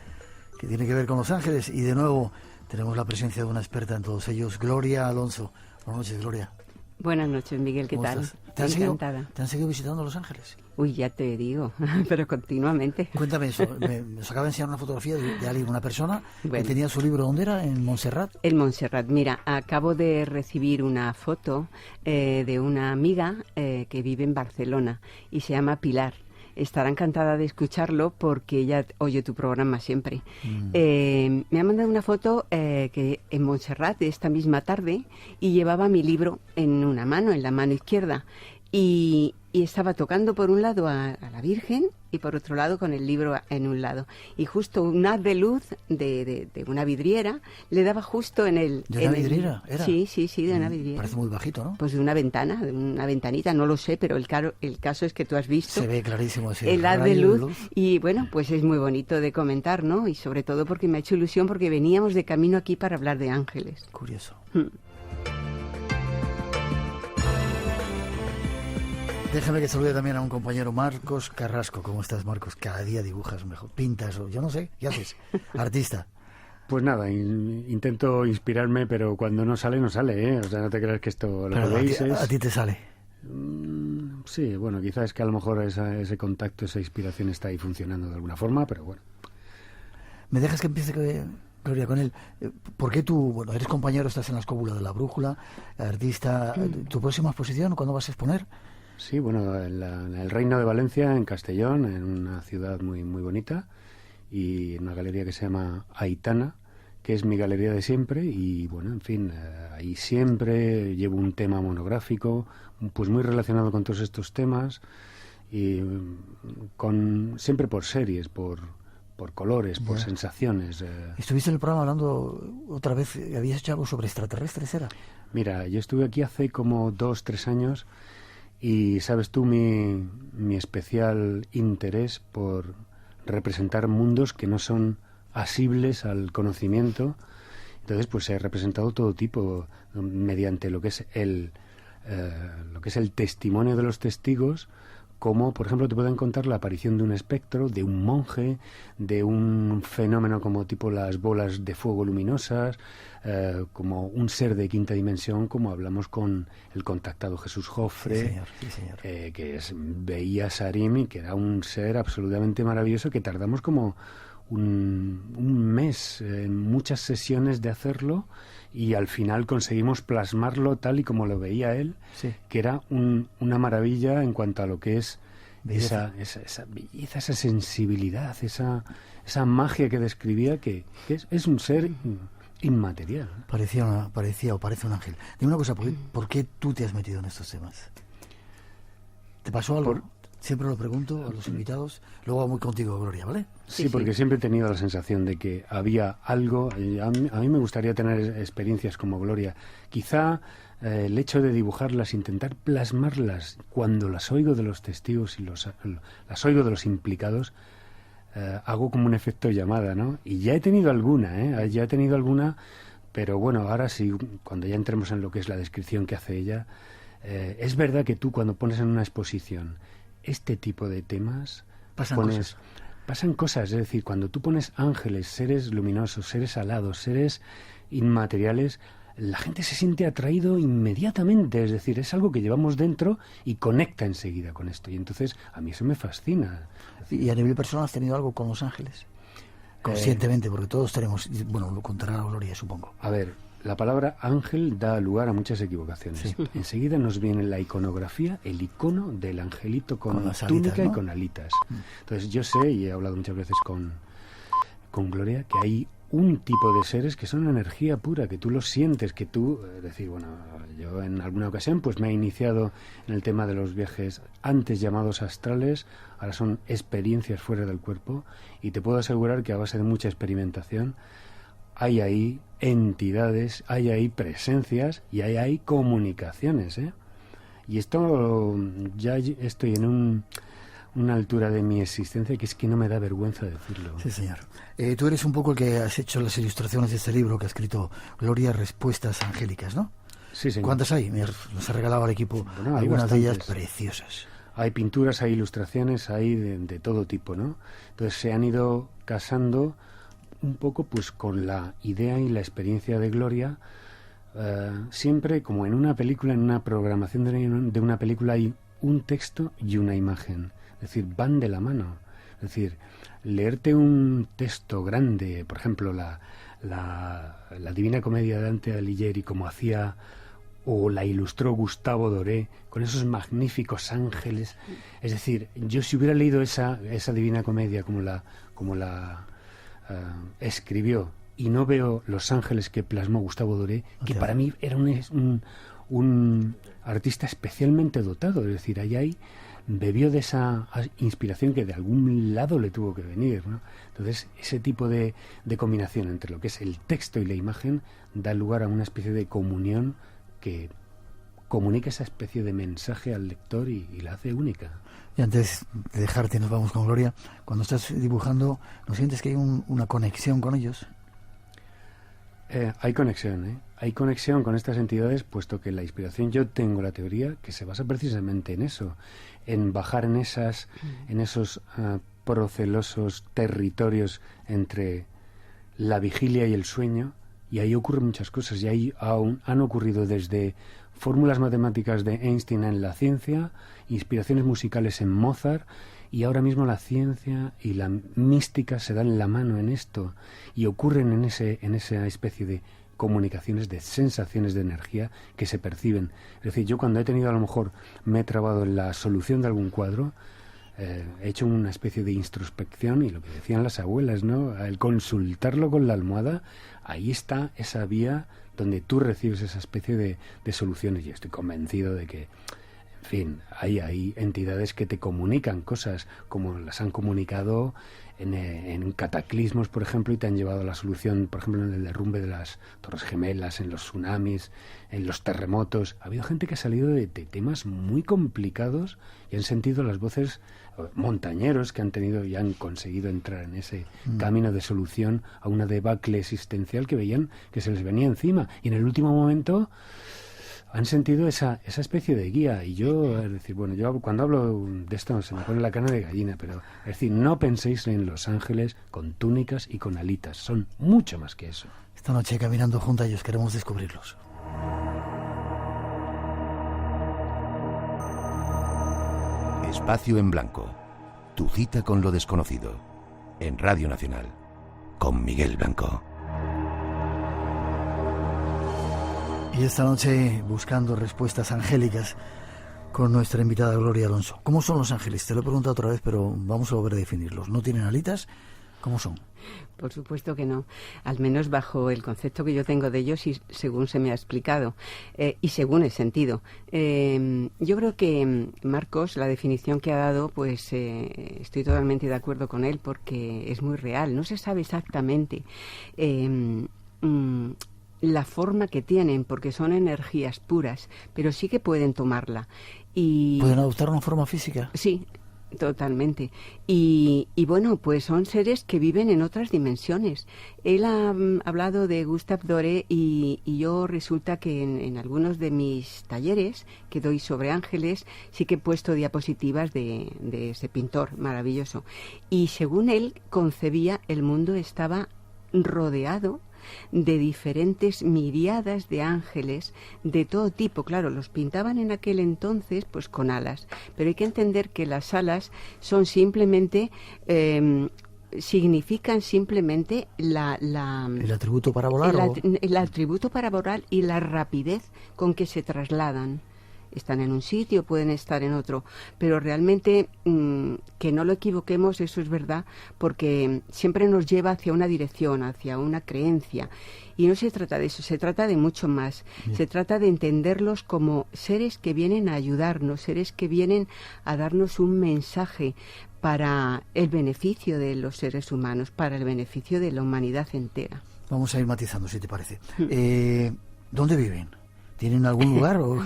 que tiene que ver con Los Ángeles, y de nuevo tenemos la presencia de una experta en todos ellos, Gloria Alonso. Buenas noches, Gloria.
Buenas noches, Miguel, ¿qué
¿Cómo
tal?
estás? ¿Te han seguido visitando Los Ángeles?
Uy, ya te digo, pero continuamente.
Cuéntame eso. Nos acaba de enseñar una fotografía de alguien, una persona que
Bueno.
tenía su libro. ¿Dónde era? ¿En Montserrat?
En Montserrat. Mira, acabo de recibir una foto de una amiga que vive en Barcelona y se llama Pilar. Estará encantada de escucharlo porque ella oye tu programa siempre. Me ha mandado una foto que en Montserrat de esta misma tarde y llevaba mi libro en una mano, en la mano izquierda. Y estaba tocando por un lado a la Virgen y por otro lado con el libro en un lado. Y justo un haz de luz de una vidriera le daba justo en el...
¿De una vidriera? ¿Era?
Sí, de una vidriera.
Parece muy bajito, ¿no?
Pues de una ventana, de una ventanita, no lo sé, pero el caso es que tú has visto...
Se ve clarísimo ese
el haz de
rayo
luz. Y bueno, pues es muy bonito de comentar, ¿no? Y sobre todo porque me ha hecho ilusión porque veníamos de camino aquí para hablar de ángeles.
Curioso. Déjame que salude también a un compañero, Marcos Carrasco. ¿Cómo estás, Marcos? Cada día dibujas mejor, pintas o yo no sé, ¿qué haces? Artista.
Pues nada, intento inspirarme, pero cuando no sale, no sale, ¿eh? O sea, no te creas que esto lo
Pero
que veis es...
¿A ti te sale?
Sí, bueno, quizás es que a lo mejor ese contacto, esa inspiración está ahí funcionando de alguna forma, pero bueno.
¿Me dejas que empiece, Gloria, con él? ¿Por qué tú, bueno, eres compañero, estás en la escóbula de la brújula, artista? ¿Tu próxima exposición, cuándo vas a exponer?
Sí, bueno, en el Reino de Valencia, en Castellón, en una ciudad muy, muy bonita, y en una galería que se llama Aitana, que es mi galería de siempre, y bueno, en fin, ahí siempre llevo un tema monográfico, pues muy relacionado con todos estos temas, y siempre por series, por colores, por sensaciones.
Estuviste en el programa hablando otra vez, habías hecho algo sobre extraterrestres, ¿era?
Mira, yo estuve aquí hace como 2-3 años, y sabes tú mi especial interés por representar mundos que no son asibles al conocimiento. Entonces pues he representado todo tipo mediante lo que es el testimonio de los testigos, como por ejemplo te pueden contar la aparición de un espectro, de un monje, de un fenómeno como tipo las bolas de fuego luminosas, como un ser de quinta dimensión, como hablamos con el contactado Jesús Jofre,
sí, señor.
Que veía Sarim, que era un ser absolutamente maravilloso, que tardamos como un mes en muchas sesiones de hacerlo, y al final conseguimos plasmarlo tal y como lo veía él, que era una maravilla en cuanto a lo que es esa belleza, esa sensibilidad, esa magia que describía, que es un ser inmaterial.
Parece un ángel. Dime una cosa, ¿por qué tú te has metido en estos temas? ¿Te pasó algo? Siempre lo pregunto a los invitados. Luego voy contigo, Gloria, ¿vale?
Sí, porque siempre he tenido la sensación de que había algo. A mí me gustaría tener experiencias como Gloria. Quizá el hecho de dibujarlas, intentar plasmarlas cuando las oigo de los testigos y las oigo de los implicados, hago como un efecto llamada, ¿no? Y ya he tenido alguna, pero bueno, ahora sí, cuando ya entremos en lo que es la descripción que hace ella, es verdad que tú cuando pones en una exposición este tipo de temas, pasan cosas, es decir, cuando tú pones ángeles, seres luminosos, seres alados, seres inmateriales, la gente se siente atraído inmediatamente, es decir, es algo que llevamos dentro y conecta enseguida con esto, y entonces a mí eso me fascina.
¿Y a nivel personal has tenido algo con los ángeles? Conscientemente, porque todos tenemos, bueno, lo contará Gloria, supongo.
A ver, la palabra ángel da lugar a muchas equivocaciones. Sí. Enseguida nos viene la iconografía, el icono del angelito con túnica alitas, ¿no? Y con alitas. Entonces yo sé, y he hablado muchas veces con Gloria, que hay un tipo de seres que son energía pura, que tú los sientes, que tú, es decir, bueno, yo en alguna ocasión pues me he iniciado en el tema de los viajes antes llamados astrales, ahora son experiencias fuera del cuerpo, y te puedo asegurar que a base de mucha experimentación hay ahí entidades, hay ahí presencias y hay ahí comunicaciones, ¿eh? Y esto ya estoy en una altura de mi existencia que es que no me da vergüenza decirlo.
Sí, señor. Tú eres un poco el que has hecho las ilustraciones de este libro que ha escrito Gloria, Respuestas Angélicas, ¿no?
Sí, señor.
¿Cuántas hay? Nos ha regalado al equipo algunas de ellas preciosas.
Hay pinturas, hay ilustraciones, hay de todo tipo, ¿no? Entonces se han ido casando un poco pues con la idea y la experiencia de Gloria, siempre, como en una película, en una programación de una película, hay un texto y una imagen. Es decir, van de la mano. Es decir, leerte un texto grande, por ejemplo, la Divina Comedia de Dante Alighieri, como hacía o la ilustró Gustavo Doré, con esos magníficos ángeles. Es decir, yo si hubiera leído esa Divina Comedia como la escribió, y no veo los ángeles que plasmó Gustavo Doré, que para mí era un artista especialmente dotado. Es decir, ahí bebió de esa inspiración que de algún lado le tuvo que venir, ¿no? Entonces, ese tipo de combinación entre lo que es el texto y la imagen da lugar a una especie de comunión que comunica esa especie de mensaje al lector y la hace única.
Y antes de dejarte, nos vamos con Gloria. Cuando estás dibujando, ¿no sientes que hay una conexión con ellos?
Hay conexión, Hay conexión con estas entidades, puesto que la inspiración, yo tengo la teoría que se basa precisamente en eso, en bajar en esos procelosos territorios entre la vigilia y el sueño, y ahí ocurren muchas cosas, y ahí han ocurrido desde fórmulas matemáticas de Einstein en la ciencia, inspiraciones musicales en Mozart, y ahora mismo la ciencia y la mística se dan la mano en esto y ocurren en esa especie de comunicaciones, de sensaciones de energía que se perciben. Es decir, yo cuando he tenido, a lo mejor me he trabado en la solución de algún cuadro, he hecho una especie de introspección, y lo que decían las abuelas, ¿no? El consultarlo con la almohada, ahí está esa vía donde tú recibes esa especie de soluciones, y estoy convencido de que, en fin, hay entidades que te comunican cosas, como las han comunicado en cataclismos, por ejemplo, y te han llevado a la solución, por ejemplo, en el derrumbe de las Torres Gemelas, en los tsunamis, en los terremotos. Ha habido gente que ha salido de temas muy complicados y han sentido las voces, montañeros que han tenido y han conseguido entrar en ese camino de solución a una debacle existencial que veían que se les venía encima, y en el último momento han sentido esa especie de guía. Y yo, es decir, bueno, yo cuando hablo de esto se me pone la carne de gallina, pero es decir, no penséis en los ángeles con túnicas y con alitas, son mucho más que eso.
Esta noche, caminando junto a ellos, queremos descubrirlos.
Espacio en Blanco, tu cita con lo desconocido, en Radio Nacional, con Miguel Blanco.
Y esta noche buscando respuestas angélicas con nuestra invitada Gloria Alonso. ¿Cómo son los ángeles? Te lo he preguntado otra vez, pero vamos a volver a definirlos. ¿No tienen alitas? ¿Cómo son?
Por supuesto que no, al menos bajo el concepto que yo tengo de ellos y según se me ha explicado y según el sentido. Yo creo que Marcos, la definición que ha dado, pues estoy totalmente de acuerdo con él, porque es muy real. No se sabe exactamente la forma que tienen, porque son energías puras, pero sí que pueden tomarla.
¿Pueden adoptar una forma física?
Sí, totalmente. Y bueno, pues son seres que viven en otras dimensiones. Él ha hablado de Gustave Doré y yo resulta que en algunos de mis talleres que doy sobre ángeles sí que he puesto diapositivas de ese pintor maravilloso. Y según él concebía, el mundo estaba rodeado de diferentes miriadas de ángeles de todo tipo. Claro, los pintaban en aquel entonces pues con alas, pero hay que entender que las alas son simplemente significan simplemente
el atributo para volar,
el atributo para volar y la rapidez con que se trasladan. Están en un sitio, pueden estar en otro, pero realmente que no lo equivoquemos, eso es verdad, porque siempre nos lleva hacia una dirección, hacia una creencia, y no se trata de eso, se trata de mucho más. Bien. Se trata de entenderlos como seres que vienen a ayudarnos, seres que vienen a darnos un mensaje para el beneficio de los seres humanos, para el beneficio de la humanidad entera.
Vamos a ir matizando, si te parece. ¿Dónde viven? ¿Tienen algún lugar o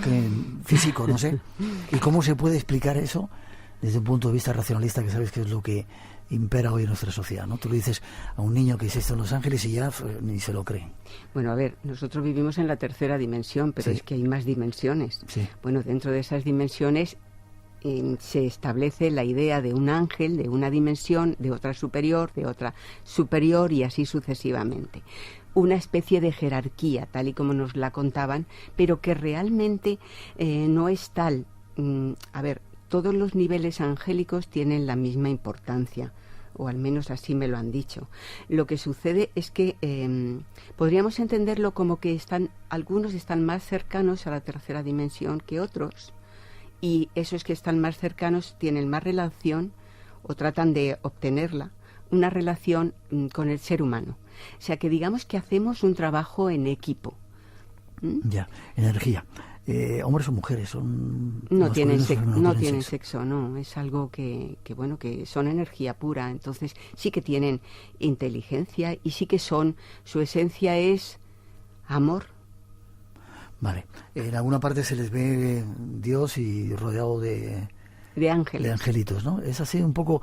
físico, no sé? ¿Y cómo se puede explicar eso desde un punto de vista racionalista, que sabes que es lo que impera hoy en nuestra sociedad, ¿no? Tú le dices a un niño que es esto en Los Ángeles y ya ni se lo creen.
Bueno, a ver, nosotros vivimos en la tercera dimensión, pero sí, es que hay más dimensiones.
Sí.
Bueno, dentro de esas dimensiones se establece la idea de un ángel, de una dimensión, de otra superior y así sucesivamente. Una especie de jerarquía, tal y como nos la contaban, pero que realmente no es tal. Todos los niveles angélicos tienen la misma importancia, o al menos así me lo han dicho. Lo que sucede es que podríamos entenderlo como que algunos están más cercanos a la tercera dimensión que otros, y esos que están más cercanos tienen más relación, o tratan de obtenerla, una relación con el ser humano. O sea que digamos que hacemos un trabajo en equipo.
Ya, energía. Hombres o mujeres son
no tienen sexo, no, es algo que son energía pura, entonces sí que tienen inteligencia y sí que su esencia es amor.
Vale, en alguna parte se les ve Dios y rodeado de
ángeles,
de angelitos, ¿no? Es así un poco,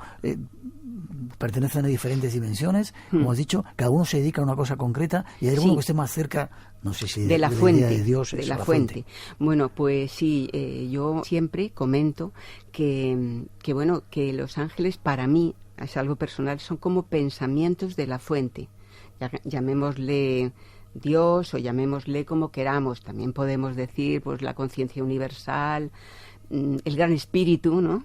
pertenecen a diferentes dimensiones, como has dicho, cada uno se dedica a una cosa concreta y hay alguno que esté más cerca, no sé si
de la fuente,
de Dios,
de la fuente. Bueno, pues sí, yo siempre comento que los ángeles para mí, es algo personal, son como pensamientos de la fuente, llamémosle Dios o llamémosle como queramos, también podemos decir pues la conciencia universal, el gran espíritu, ¿no?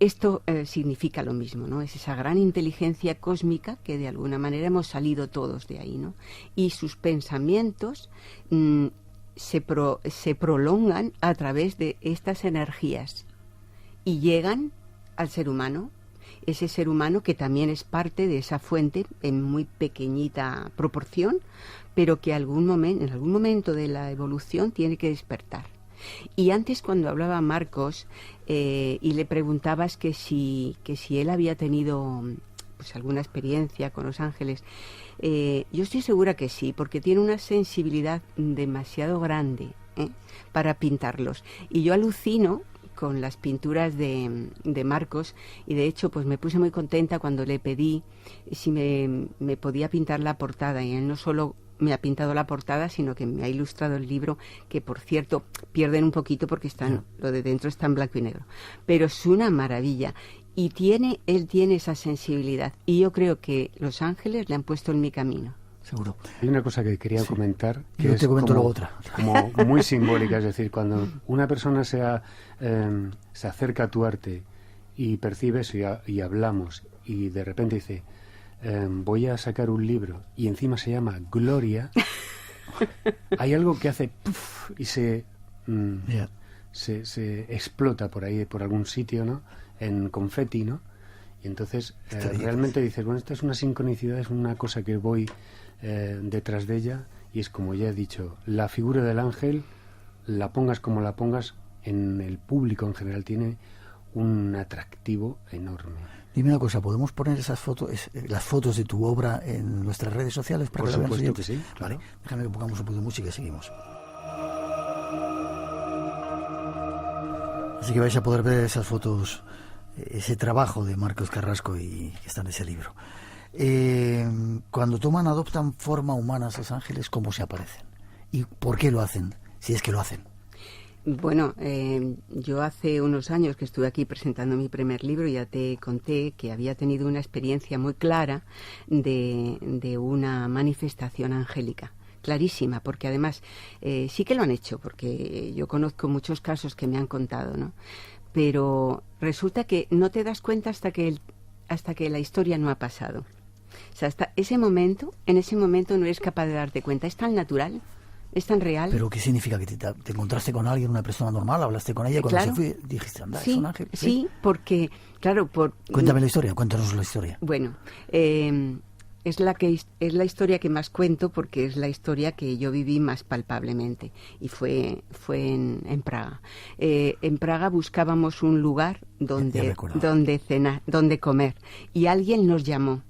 Esto significa lo mismo, ¿no? Es esa gran inteligencia cósmica que de alguna manera hemos salido todos de ahí, ¿no? Y sus pensamientos se prolongan a través de estas energías y llegan al ser humano, ese ser humano que también es parte de esa fuente en muy pequeñita proporción, pero que en algún momento de la evolución tiene que despertar. Y antes, cuando hablaba Marcos y le preguntabas que si él había tenido pues alguna experiencia con los ángeles, yo estoy segura que sí, porque tiene una sensibilidad demasiado grande para pintarlos. Y yo alucino con las pinturas de Marcos, y de hecho pues me puse muy contenta cuando le pedí si me podía pintar la portada, y él no solo me ha pintado la portada, sino que me ha ilustrado el libro, que por cierto pierden un poquito porque lo de dentro está en blanco y negro, pero es una maravilla. Y él tiene esa sensibilidad, y yo creo que los ángeles le han puesto en mi camino.
Seguro.
Hay una cosa que quería comentar, que
yo
es
te comento
como,
luego otra.
como muy simbólica, es decir, cuando una persona se acerca a tu arte y percibe eso y hablamos, y de repente dice, voy a sacar un libro, y encima se llama Gloria, hay algo que hace puff, y se explota por ahí, por algún sitio, ¿no? En confeti, ¿no? Y entonces realmente dices, bueno, esta es una sincronicidad, es una cosa que voy detrás de ella, y es como ya he dicho, la figura del ángel, la pongas como la pongas, en el público en general tiene un atractivo enorme.
Dime una cosa, ¿podemos poner esas fotos, las fotos de tu obra en nuestras redes sociales para que la vean los oyentes?
Que sí, claro.
Vale, déjame que pongamos un poco de música y seguimos. Así que vais a poder ver esas fotos, ese trabajo de Marcos Carrasco y que está en ese libro. Cuando adoptan forma humana esos ángeles, ¿cómo se aparecen? ¿Y por qué lo hacen? Si es que lo hacen.
Bueno, yo hace unos años que estuve aquí presentando mi primer libro, ya te conté que había tenido una experiencia muy clara de una manifestación angélica. Clarísima, porque además sí que lo han hecho, porque yo conozco muchos casos que me han contado, ¿no? Pero resulta que no te das cuenta hasta que la historia no ha pasado. O sea, hasta en ese momento no eres capaz de darte cuenta. Es tan natural, es tan real.
¿Pero qué significa? ¿Que te encontraste con alguien, una persona normal, hablaste con ella, cuando
claro.
se fue dijiste, anda,
sí,
es un ángel?
Sí, porque, claro,
Cuéntame la historia, cuéntanos la historia.
Bueno, es la historia que más cuento, porque es la historia que yo viví más palpablemente, y fue en Praga. En Praga buscábamos un lugar donde cenar, donde comer, y alguien nos llamó.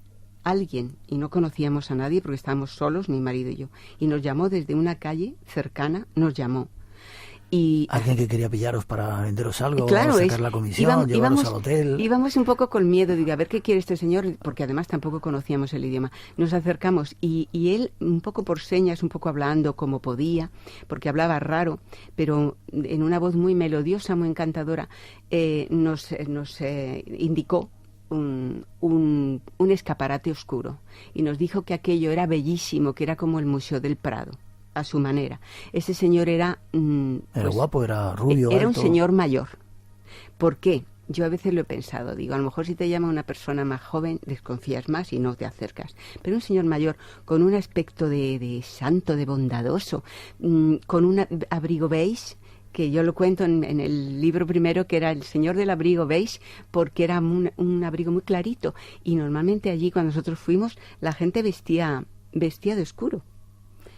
Y no conocíamos a nadie porque estábamos solos, mi marido y yo, y nos llamó desde una calle cercana, nos llamó. Y
alguien que quería pillaros para venderos algo,
claro,
sacar la comisión, llevaros al hotel.
Íbamos un poco con miedo, digo, a ver qué quiere este señor, porque además tampoco conocíamos el idioma. Nos acercamos y él, un poco por señas, un poco hablando como podía, porque hablaba raro, pero en una voz muy melodiosa, muy encantadora, nos indicó un escaparate oscuro y nos dijo que aquello era bellísimo, que era como el Museo del Prado, a su manera. Ese señor era...
era guapo, era rubio,
era
alto.
Un señor mayor. ¿Por qué? Yo a veces lo he pensado, digo, a lo mejor si te llama una persona más joven, desconfías más y no te acercas. Pero un señor mayor, con un aspecto de santo, de bondadoso, con un abrigo beige, que yo lo cuento en el libro primero, que era el señor del abrigo beige, porque era un abrigo muy clarito. Y normalmente allí, cuando nosotros fuimos, la gente vestía de oscuro.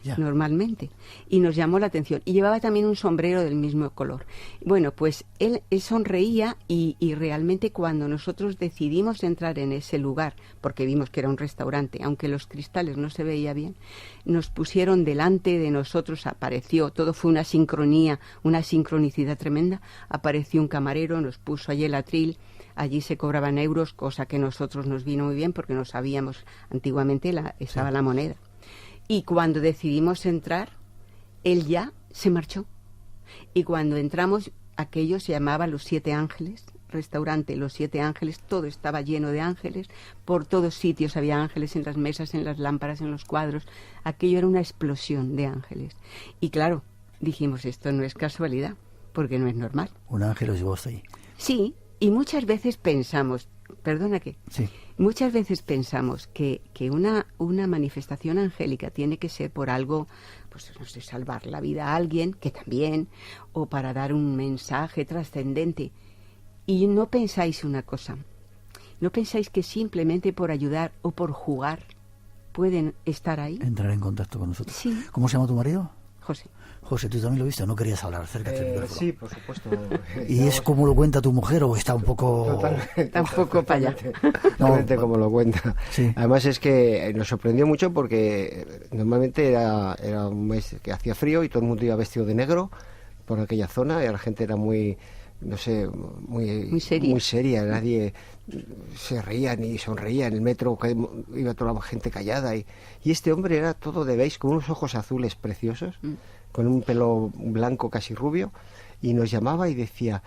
Ya. Normalmente, y nos llamó la atención, y llevaba también un sombrero del mismo color. Bueno, pues él sonreía y realmente cuando nosotros decidimos entrar en ese lugar, porque vimos que era un restaurante, aunque los cristales no se veía bien, nos pusieron delante de nosotros, apareció, todo fue una sincronía, una sincronicidad tremenda, apareció un camarero, nos puso allí el atril. Allí se cobraban euros, cosa que a nosotros nos vino muy bien porque no sabíamos, antiguamente estaba la moneda. Y cuando decidimos entrar, él ya se marchó. Y cuando entramos, aquello se llamaba Los Siete Ángeles, restaurante Los Siete Ángeles, todo estaba lleno de ángeles, por todos sitios había ángeles, en las mesas, en las lámparas, en los cuadros. Aquello era una explosión de ángeles. Y claro, dijimos, esto no es casualidad, porque no es normal.
Un ángel os llevó hasta ahí.
Sí, y muchas veces pensamos, perdona que...
Sí.
Muchas veces pensamos que una manifestación angélica tiene que ser por algo, pues no sé, salvar la vida a alguien, que también, o para dar un mensaje trascendente. Y no pensáis una cosa, no pensáis que simplemente por ayudar o por jugar pueden estar ahí.
Entrar en contacto con nosotros.
Sí.
¿Cómo se llama tu marido?
José.
José, ¿tú también lo viste? ¿No querías hablar? Acércate al micrófono.
Sí, por supuesto.
¿Y es como lo cuenta tu mujer o está un poco...?
Totalmente.
Tampoco para allá.
Totalmente como lo cuenta.
Sí.
Además es que nos sorprendió mucho porque normalmente era un mes que hacía frío y todo el mundo iba vestido de negro por aquella zona y la gente era muy... no sé, muy seria, nadie se reía ni sonreía, en el metro iba toda la gente callada y este hombre era todo de beige, con unos ojos azules preciosos, con un pelo blanco casi rubio, y nos llamaba y decía,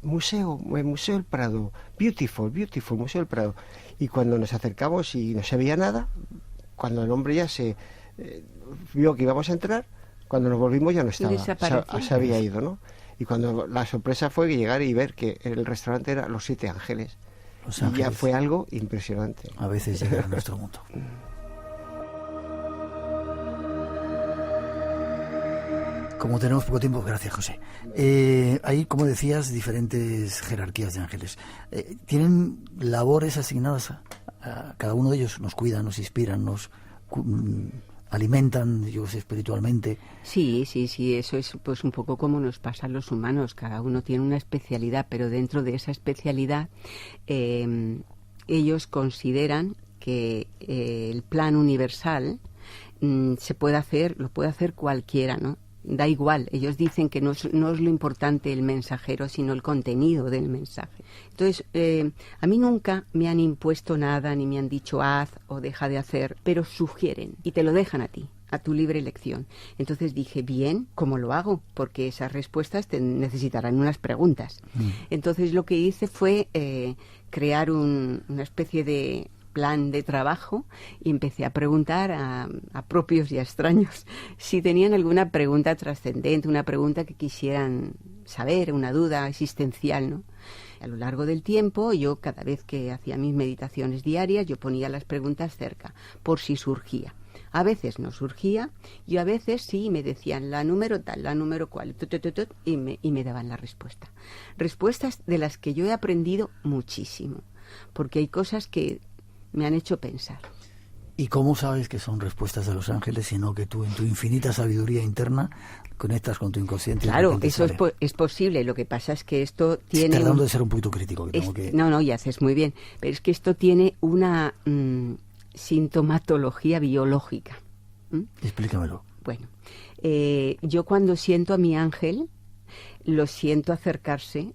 Museo del Prado, beautiful, Museo del Prado. Y cuando nos acercamos y no se veía nada, cuando el hombre ya se vio que íbamos a entrar, cuando nos volvimos ya no estaba, se había ido, ¿no? Y cuando la sorpresa fue llegar y ver que el restaurante era Los Siete Ángeles.
Los Ángeles.
Y ya fue algo impresionante.
A veces llega a nuestro mundo. Como tenemos poco tiempo, gracias, José. Hay, como decías, diferentes jerarquías de ángeles. ¿Tienen labores asignadas a cada uno de ellos? ¿Nos cuidan, nos inspiran, nos alimentan, yo sé, espiritualmente?
Sí, eso es pues un poco como nos pasa a los humanos. Cada uno tiene una especialidad, pero dentro de esa especialidad ellos consideran que el plan universal se puede hacer, lo puede hacer cualquiera, ¿no? Da igual, ellos dicen que no es lo importante el mensajero, sino el contenido del mensaje. Entonces, a mí nunca me han impuesto nada, ni me han dicho haz o deja de hacer, pero sugieren y te lo dejan a ti, a tu libre elección. Entonces dije, bien, ¿cómo lo hago? Porque esas respuestas necesitarán unas preguntas. Entonces lo que hice fue crear una especie de plan de trabajo y empecé a preguntar a propios y a extraños si tenían alguna pregunta trascendente, una pregunta que quisieran saber, una duda existencial, ¿no? A lo largo del tiempo, yo cada vez que hacía mis meditaciones diarias, yo ponía las preguntas cerca, por si surgía. A veces no surgía y a veces sí me decían la número tal, la número cual, y me daban la respuesta. Respuestas de las que yo he aprendido muchísimo, porque hay cosas que me han hecho pensar.
¿Y cómo sabes que son respuestas de los ángeles, sino que tú en tu infinita sabiduría interna conectas con tu inconsciente?
Claro, eso es posible. Lo que pasa es que esto tiene...
Tratando de ser un poquito crítico.
No, y haces muy bien. Pero es que esto tiene una sintomatología biológica.
Explícamelo.
Bueno, yo cuando siento a mi ángel, lo siento acercarse,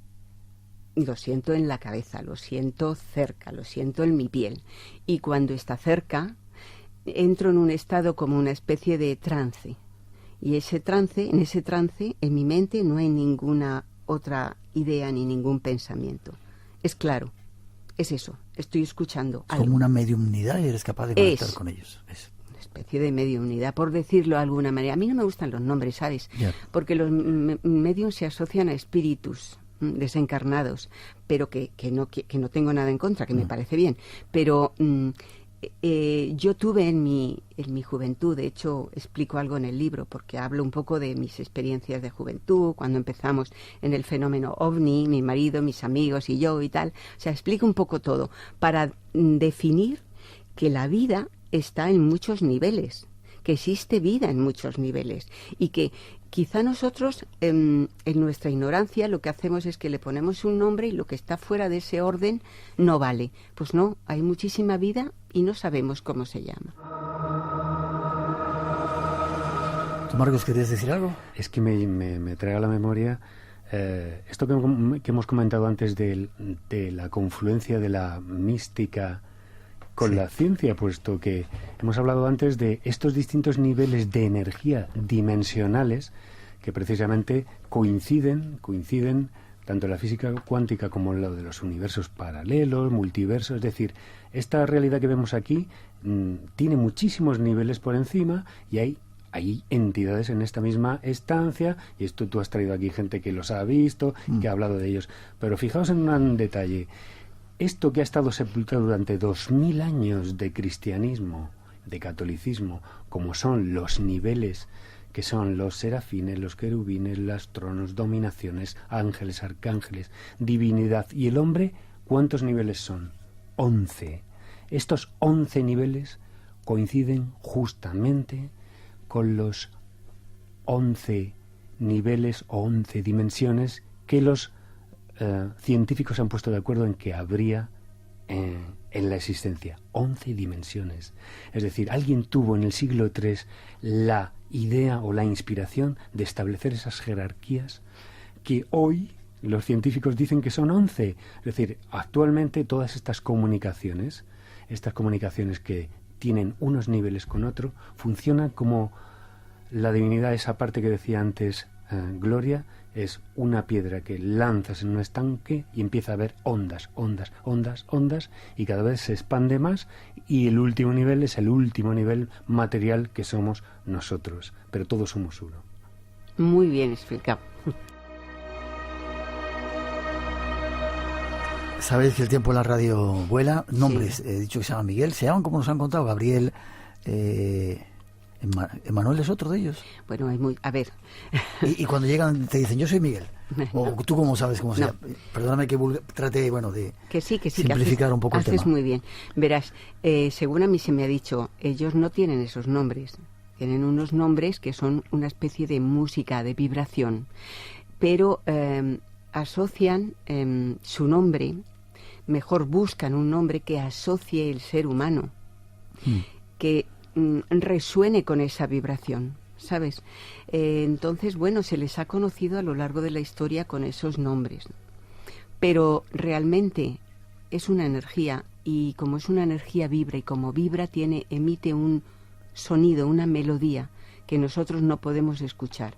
lo siento en la cabeza, lo siento cerca, lo siento en mi piel. Y cuando está cerca, entro en un estado como una especie de trance. Y en ese trance, en mi mente no hay ninguna otra idea ni ningún pensamiento. Es claro, es eso, estoy escuchando algo.
Como una mediumnidad y eres capaz de conectar con ellos. Es
una especie de mediumnidad, por decirlo de alguna manera. A mí no me gustan los nombres, ¿sabes?
Yeah.
Porque los mediums se asocian a espíritus desencarnados, pero que no tengo nada en contra, que me parece bien. Pero yo tuve en mi juventud, de hecho explico algo en el libro, porque hablo un poco de mis experiencias de juventud, cuando empezamos en el fenómeno OVNI, mi marido, mis amigos y yo y tal. O sea, explico un poco todo, para definir que la vida está en muchos niveles, que existe vida en muchos niveles, y que quizá nosotros, en nuestra ignorancia, lo que hacemos es que le ponemos un nombre y lo que está fuera de ese orden no vale. Pues no, hay muchísima vida y no sabemos cómo se llama.
¿Tú, Marcos, querías decir algo?
Es que me trae a la memoria esto que hemos comentado antes de la confluencia de la mística con la ciencia, puesto que hemos hablado antes de estos distintos niveles de energía dimensionales que precisamente coinciden tanto en la física cuántica como en lo de los universos paralelos, multiversos. Es decir, esta realidad que vemos aquí tiene muchísimos niveles por encima y hay entidades en esta misma estancia, y esto tú has traído aquí gente que los ha visto, que ha hablado de ellos. Pero fijaos en un detalle. Esto que ha estado sepultado durante 2000 años de cristianismo, de catolicismo, como son los niveles, que son los serafines, los querubines, los tronos, dominaciones, ángeles, arcángeles, divinidad y el hombre, ¿cuántos niveles son? 11. Estos 11 niveles coinciden justamente con los 11 niveles o 11 dimensiones que los científicos se han puesto de acuerdo en que habría en la existencia. 11 dimensiones. Es decir, alguien tuvo en el siglo III la idea o la inspiración de establecer esas jerarquías que hoy los científicos dicen que son 11. Es decir, actualmente todas estas comunicaciones que tienen unos niveles con otro, funcionan como la divinidad, esa parte que decía antes Gloria, es una piedra que lanzas en un estanque y empieza a haber ondas, y cada vez se expande más, y el último nivel es el último nivel material que somos nosotros, pero todos somos uno.
Muy bien explicado.
Sabéis que el tiempo en la radio vuela. Nombres, he dicho que se llama Miguel, se llaman como nos han contado, Gabriel, Emanuel es otro de ellos.
Bueno, a ver.
Y cuando llegan te dicen, yo soy Miguel. O tú cómo sabes cómo se llama. Perdóname que trate, de simplificar un poco el tema.
Haces muy bien. Verás, según a mí se me ha dicho, ellos no tienen esos nombres. Tienen unos nombres que son una especie de música, de vibración. Pero asocian su nombre, mejor buscan un nombre que asocie el ser humano. Que resuene con esa vibración, ¿sabes? Entonces, bueno, se les ha conocido a lo largo de la historia con esos nombres. Pero realmente es una energía, y como es una energía vibra, y como vibra emite un sonido, una melodía que nosotros no podemos escuchar.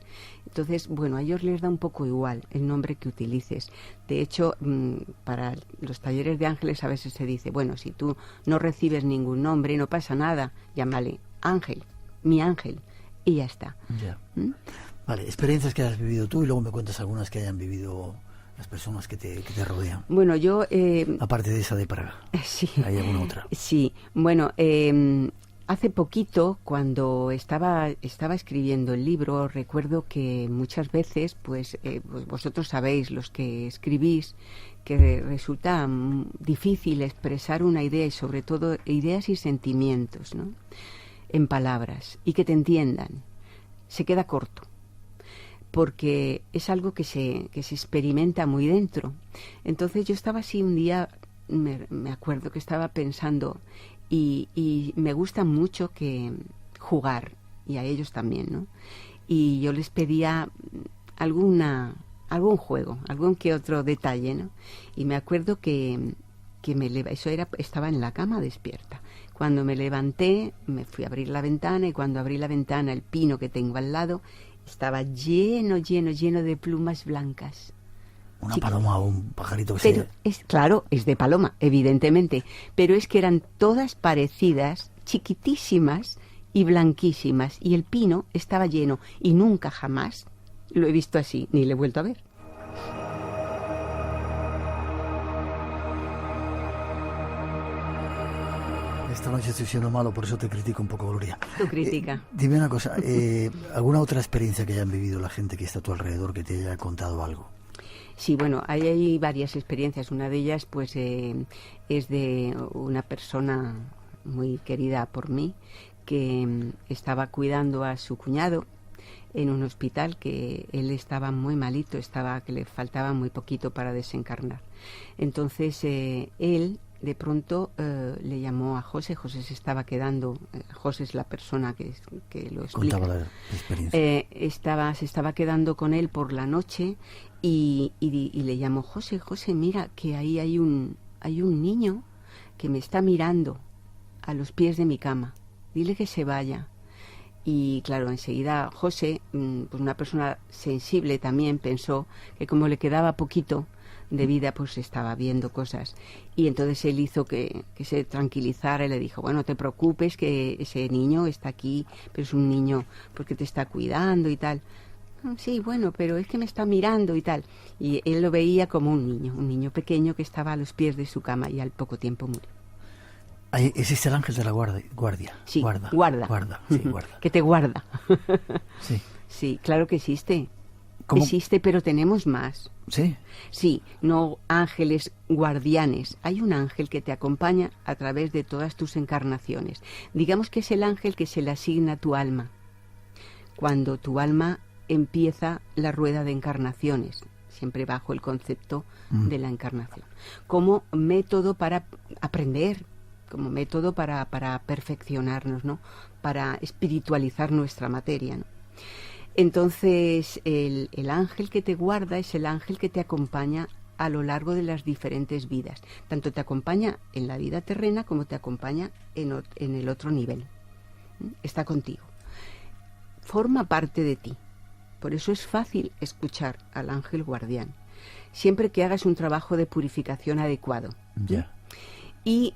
Entonces, bueno, a ellos les da un poco igual el nombre que utilices. De hecho, para los talleres de ángeles a veces se dice, bueno, si tú no recibes ningún nombre, no pasa nada, llámale Ángel, mi ángel, y ya está.
Ya. Vale, experiencias que has vivido tú y luego me cuentas algunas que hayan vivido las personas que te rodean.
Bueno, yo...
aparte de esa de Praga.
Sí.
¿Hay alguna otra?
Sí, bueno... hace poquito, cuando estaba escribiendo el libro, recuerdo que muchas veces, pues vosotros sabéis, los que escribís, que resulta difícil expresar una idea, y sobre todo ideas y sentimientos, ¿no?, en palabras, y que te entiendan. Se queda corto, porque es algo que se experimenta muy dentro. Entonces yo estaba así un día, me acuerdo que estaba pensando... Y me gusta mucho jugar y a ellos también, ¿no? Y yo les pedía algún juego, algún que otro detalle, ¿no? Y me acuerdo que estaba en la cama despierta. Cuando me levanté, me fui a abrir la ventana, y cuando abrí la ventana, el pino que tengo al lado estaba lleno de plumas blancas.
Una paloma o un pajarito que
pero claro, es de paloma, evidentemente, pero es que eran todas parecidas, chiquitísimas y blanquísimas, y el pino estaba lleno, y nunca jamás lo he visto así, ni lo he vuelto a ver.
Esta noche estoy siendo malo, por eso te critico un poco, Gloria.
Tu crítica.
Dime una cosa, ¿alguna otra experiencia que hayan vivido la gente que está a tu alrededor, que te haya contado algo?
Sí, bueno, hay varias experiencias. Una de ellas, pues, es de una persona muy querida por mí, que estaba cuidando a su cuñado en un hospital, que él estaba muy malito, que le faltaba muy poquito para desencarnar. Entonces, él de pronto le llamó a José. José se estaba quedando, José es la persona que lo explica.
Contaba la experiencia.
Se estaba quedando con él por la noche y le llamó: José, mira que ahí hay un niño que me está mirando a los pies de mi cama, dile que se vaya. Y claro, enseguida José, pues una persona sensible también, pensó que como le quedaba poquito de vida, pues estaba viendo cosas, y entonces él hizo que se tranquilizara y le dijo: bueno, no te preocupes, que ese niño está aquí, pero es un niño porque te está cuidando y tal. Sí, bueno, pero es que me está mirando y tal. Y él lo veía como un niño pequeño que estaba a los pies de su cama, y al poco tiempo murió.
¿Existe el ángel de la guardia?
Sí,
guarda. Sí, guarda.
Que te guarda.
Sí.
Sí, claro que existe.
¿Cómo?
Existe, pero tenemos más.
¿Sí?
Sí, no ángeles guardianes. Hay un ángel que te acompaña a través de todas tus encarnaciones. Digamos que es el ángel que se le asigna a tu alma cuando tu alma empieza la rueda de encarnaciones, siempre bajo el concepto de la encarnación, como método para aprender, como método para perfeccionarnos, ¿no? Para espiritualizar nuestra materia, ¿no? Entonces, el ángel que te guarda es el ángel que te acompaña a lo largo de las diferentes vidas. Tanto te acompaña en la vida terrena como te acompaña en el otro nivel. Está contigo. Forma parte de ti. Por eso es fácil escuchar al ángel guardián, siempre que hagas un trabajo de purificación adecuado.
Ya.
Y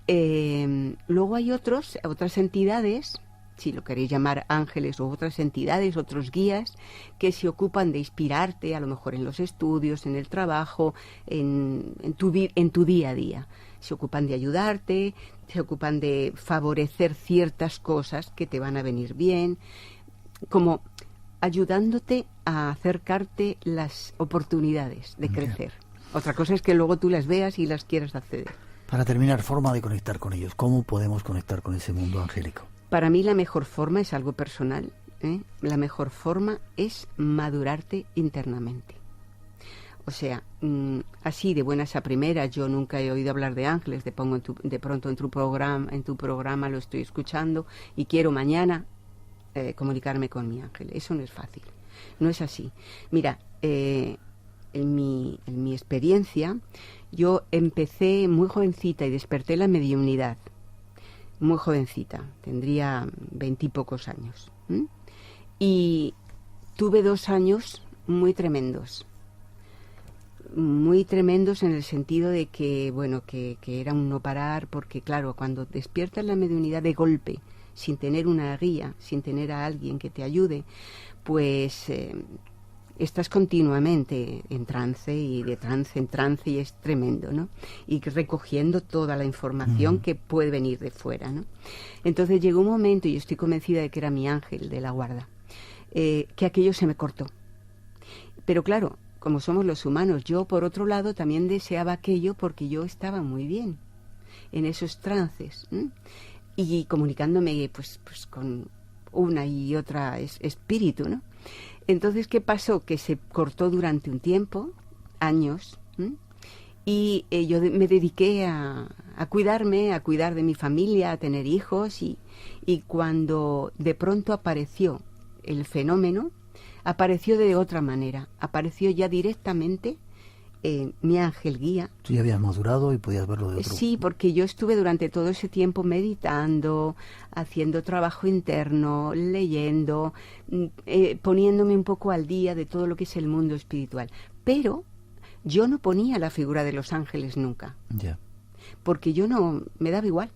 luego hay otras entidades, si lo queréis llamar ángeles, o otras entidades, otros guías, que se ocupan de inspirarte, a lo mejor en los estudios, en el trabajo, en tu día a día. Se ocupan de ayudarte, se ocupan de favorecer ciertas cosas que te van a venir bien, como ayudándote a acercarte las oportunidades de crecer. Otra cosa es que luego tú las veas y las quieras acceder.
Para terminar, forma de conectar con ellos. ¿Cómo podemos conectar con ese mundo angélico?
Para mí la mejor forma es algo personal, ¿eh? La mejor forma es madurarte internamente. O sea, así de buenas a primeras, yo nunca he oído hablar de ángeles, de pronto en tu programa lo estoy escuchando y quiero mañana comunicarme con mi ángel. Eso no es fácil, no es así. Mira, en mi experiencia, yo empecé muy jovencita y desperté la mediumnidad. Muy jovencita, tendría 20 y pocos años. Y tuve 2 años muy tremendos en el sentido de que, bueno, que era un no parar, porque claro, cuando despiertas la mediunidad de golpe, sin tener una guía, sin tener a alguien que te ayude, pues estás continuamente en trance y de trance en trance, y es tremendo, ¿no? Y recogiendo toda la información que puede venir de fuera, ¿no? Entonces llegó un momento, y yo estoy convencida de que era mi ángel de la guarda, que aquello se me cortó. Pero claro, como somos los humanos, yo por otro lado también deseaba aquello, porque yo estaba muy bien en esos trances, y comunicándome pues con una y otra espíritu, ¿no? Entonces, ¿qué pasó? Que se cortó durante un tiempo, años, Y yo me dediqué a cuidarme, a cuidar de mi familia, a tener hijos, y cuando de pronto apareció el fenómeno, apareció de otra manera, apareció ya directamente mi ángel guía.
Tú ya habías madurado y podías verlo de otro.
Sí, porque yo estuve durante todo ese tiempo meditando, haciendo trabajo interno, leyendo, poniéndome un poco al día de todo lo que es el mundo espiritual. Pero yo no ponía la figura de los ángeles nunca.
Ya.
Porque yo no, me daba igual.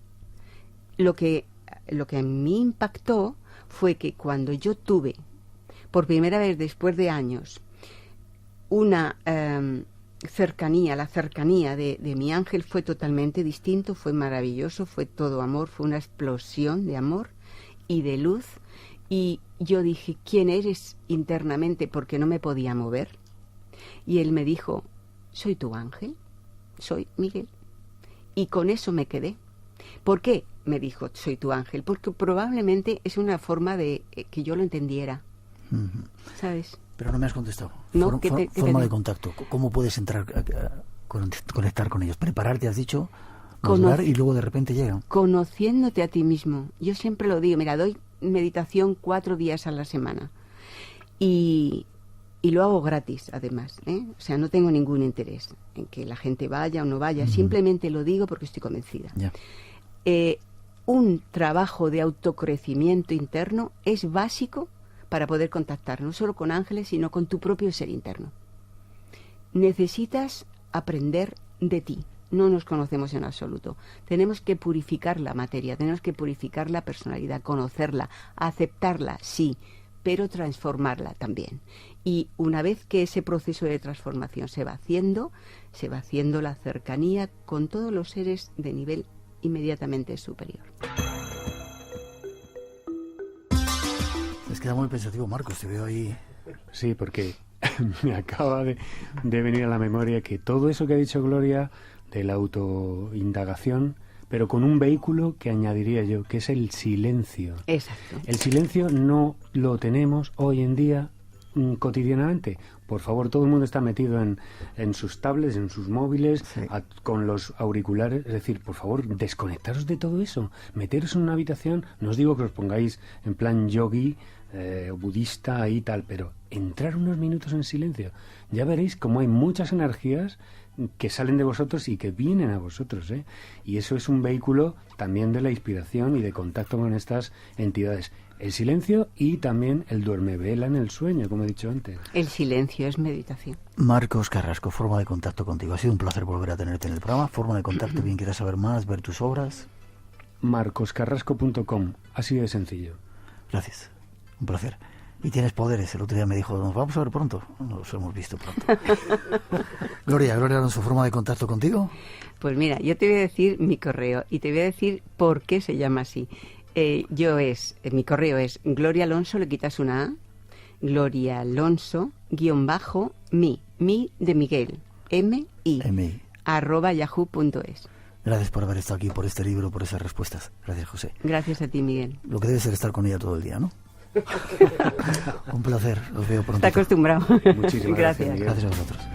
Lo que a mí impactó fue que cuando yo tuve, por primera vez después de años, una cercanía, la cercanía de mi ángel fue totalmente distinto, fue maravilloso, fue todo amor, fue una explosión de amor y de luz. Y yo dije, ¿quién eres internamente? Porque no me podía mover. Y él me dijo, soy tu ángel, soy Miguel. Y con eso me quedé. ¿Por qué me dijo, soy tu ángel? Porque probablemente es una forma de que yo lo entendiera. ¿Sabes?
Pero no me has contestado.
No,
Forma de contacto. ¿Cómo puedes entrar conectar con ellos? Prepararte, has dicho, madurar, y luego de repente llegan.
Conociéndote a ti mismo. Yo siempre lo digo, mira, doy meditación 4 días a la semana. Y lo hago gratis, además, ¿eh? O sea, no tengo ningún interés en que la gente vaya o no vaya. Simplemente lo digo porque estoy convencida.
Ya.
Un trabajo de autocrecimiento interno es básico para poder contactar no solo con ángeles, sino con tu propio ser interno. Necesitas aprender de ti. No nos conocemos en absoluto. Tenemos que purificar la materia, tenemos que purificar la personalidad, conocerla, aceptarla, sí, pero transformarla también. Y una vez que ese proceso de transformación se va haciendo la cercanía con todos los seres de nivel inmediatamente superior.
Les queda muy pensativo, Marcos, te veo ahí.
Sí, porque me acaba de venir a la memoria que todo eso que ha dicho Gloria de la autoindagación, pero con un vehículo que añadiría yo, que es el silencio.
Exacto.
El silencio no lo tenemos hoy en día cotidianamente. Por favor, todo el mundo está metido en sus tablets, en sus móviles, sí, con los auriculares. Es decir, por favor, desconectaros de todo eso. Meteros en una habitación, no os digo que os pongáis en plan yogi, budista y tal, pero entrar unos minutos en silencio. Ya veréis cómo hay muchas energías que salen de vosotros y que vienen a vosotros, ¿eh? Y eso es un vehículo también de la inspiración y de contacto con estas entidades. El silencio y también el duermevela en el sueño, como he dicho antes.
El silencio es meditación.
Marcos Carrasco, forma de contacto contigo. Ha sido un placer volver a tenerte en el programa. Forma de contacto, bien quieras saber más, ver tus obras.
marcoscarrasco.com, así de sencillo.
Gracias, un placer. Y tienes poderes, el otro día me dijo, nos vamos a ver pronto. Nos hemos visto pronto. Gloria Alonso, forma de contacto contigo.
Pues mira, yo te voy a decir mi correo y te voy a decir por qué se llama así. Mi correo es Gloria Alonso, le quitas una A, Gloria Alonso, _mi de Miguel, MI, @yahoo.es.
Gracias por haber estado aquí, por este libro, por esas respuestas. Gracias, José.
Gracias a ti, Miguel.
Lo que debe ser estar con ella todo el día, ¿no? Un placer, los veo pronto.
Está acostumbrado.
Muchísimas gracias.
Gracias a vosotros.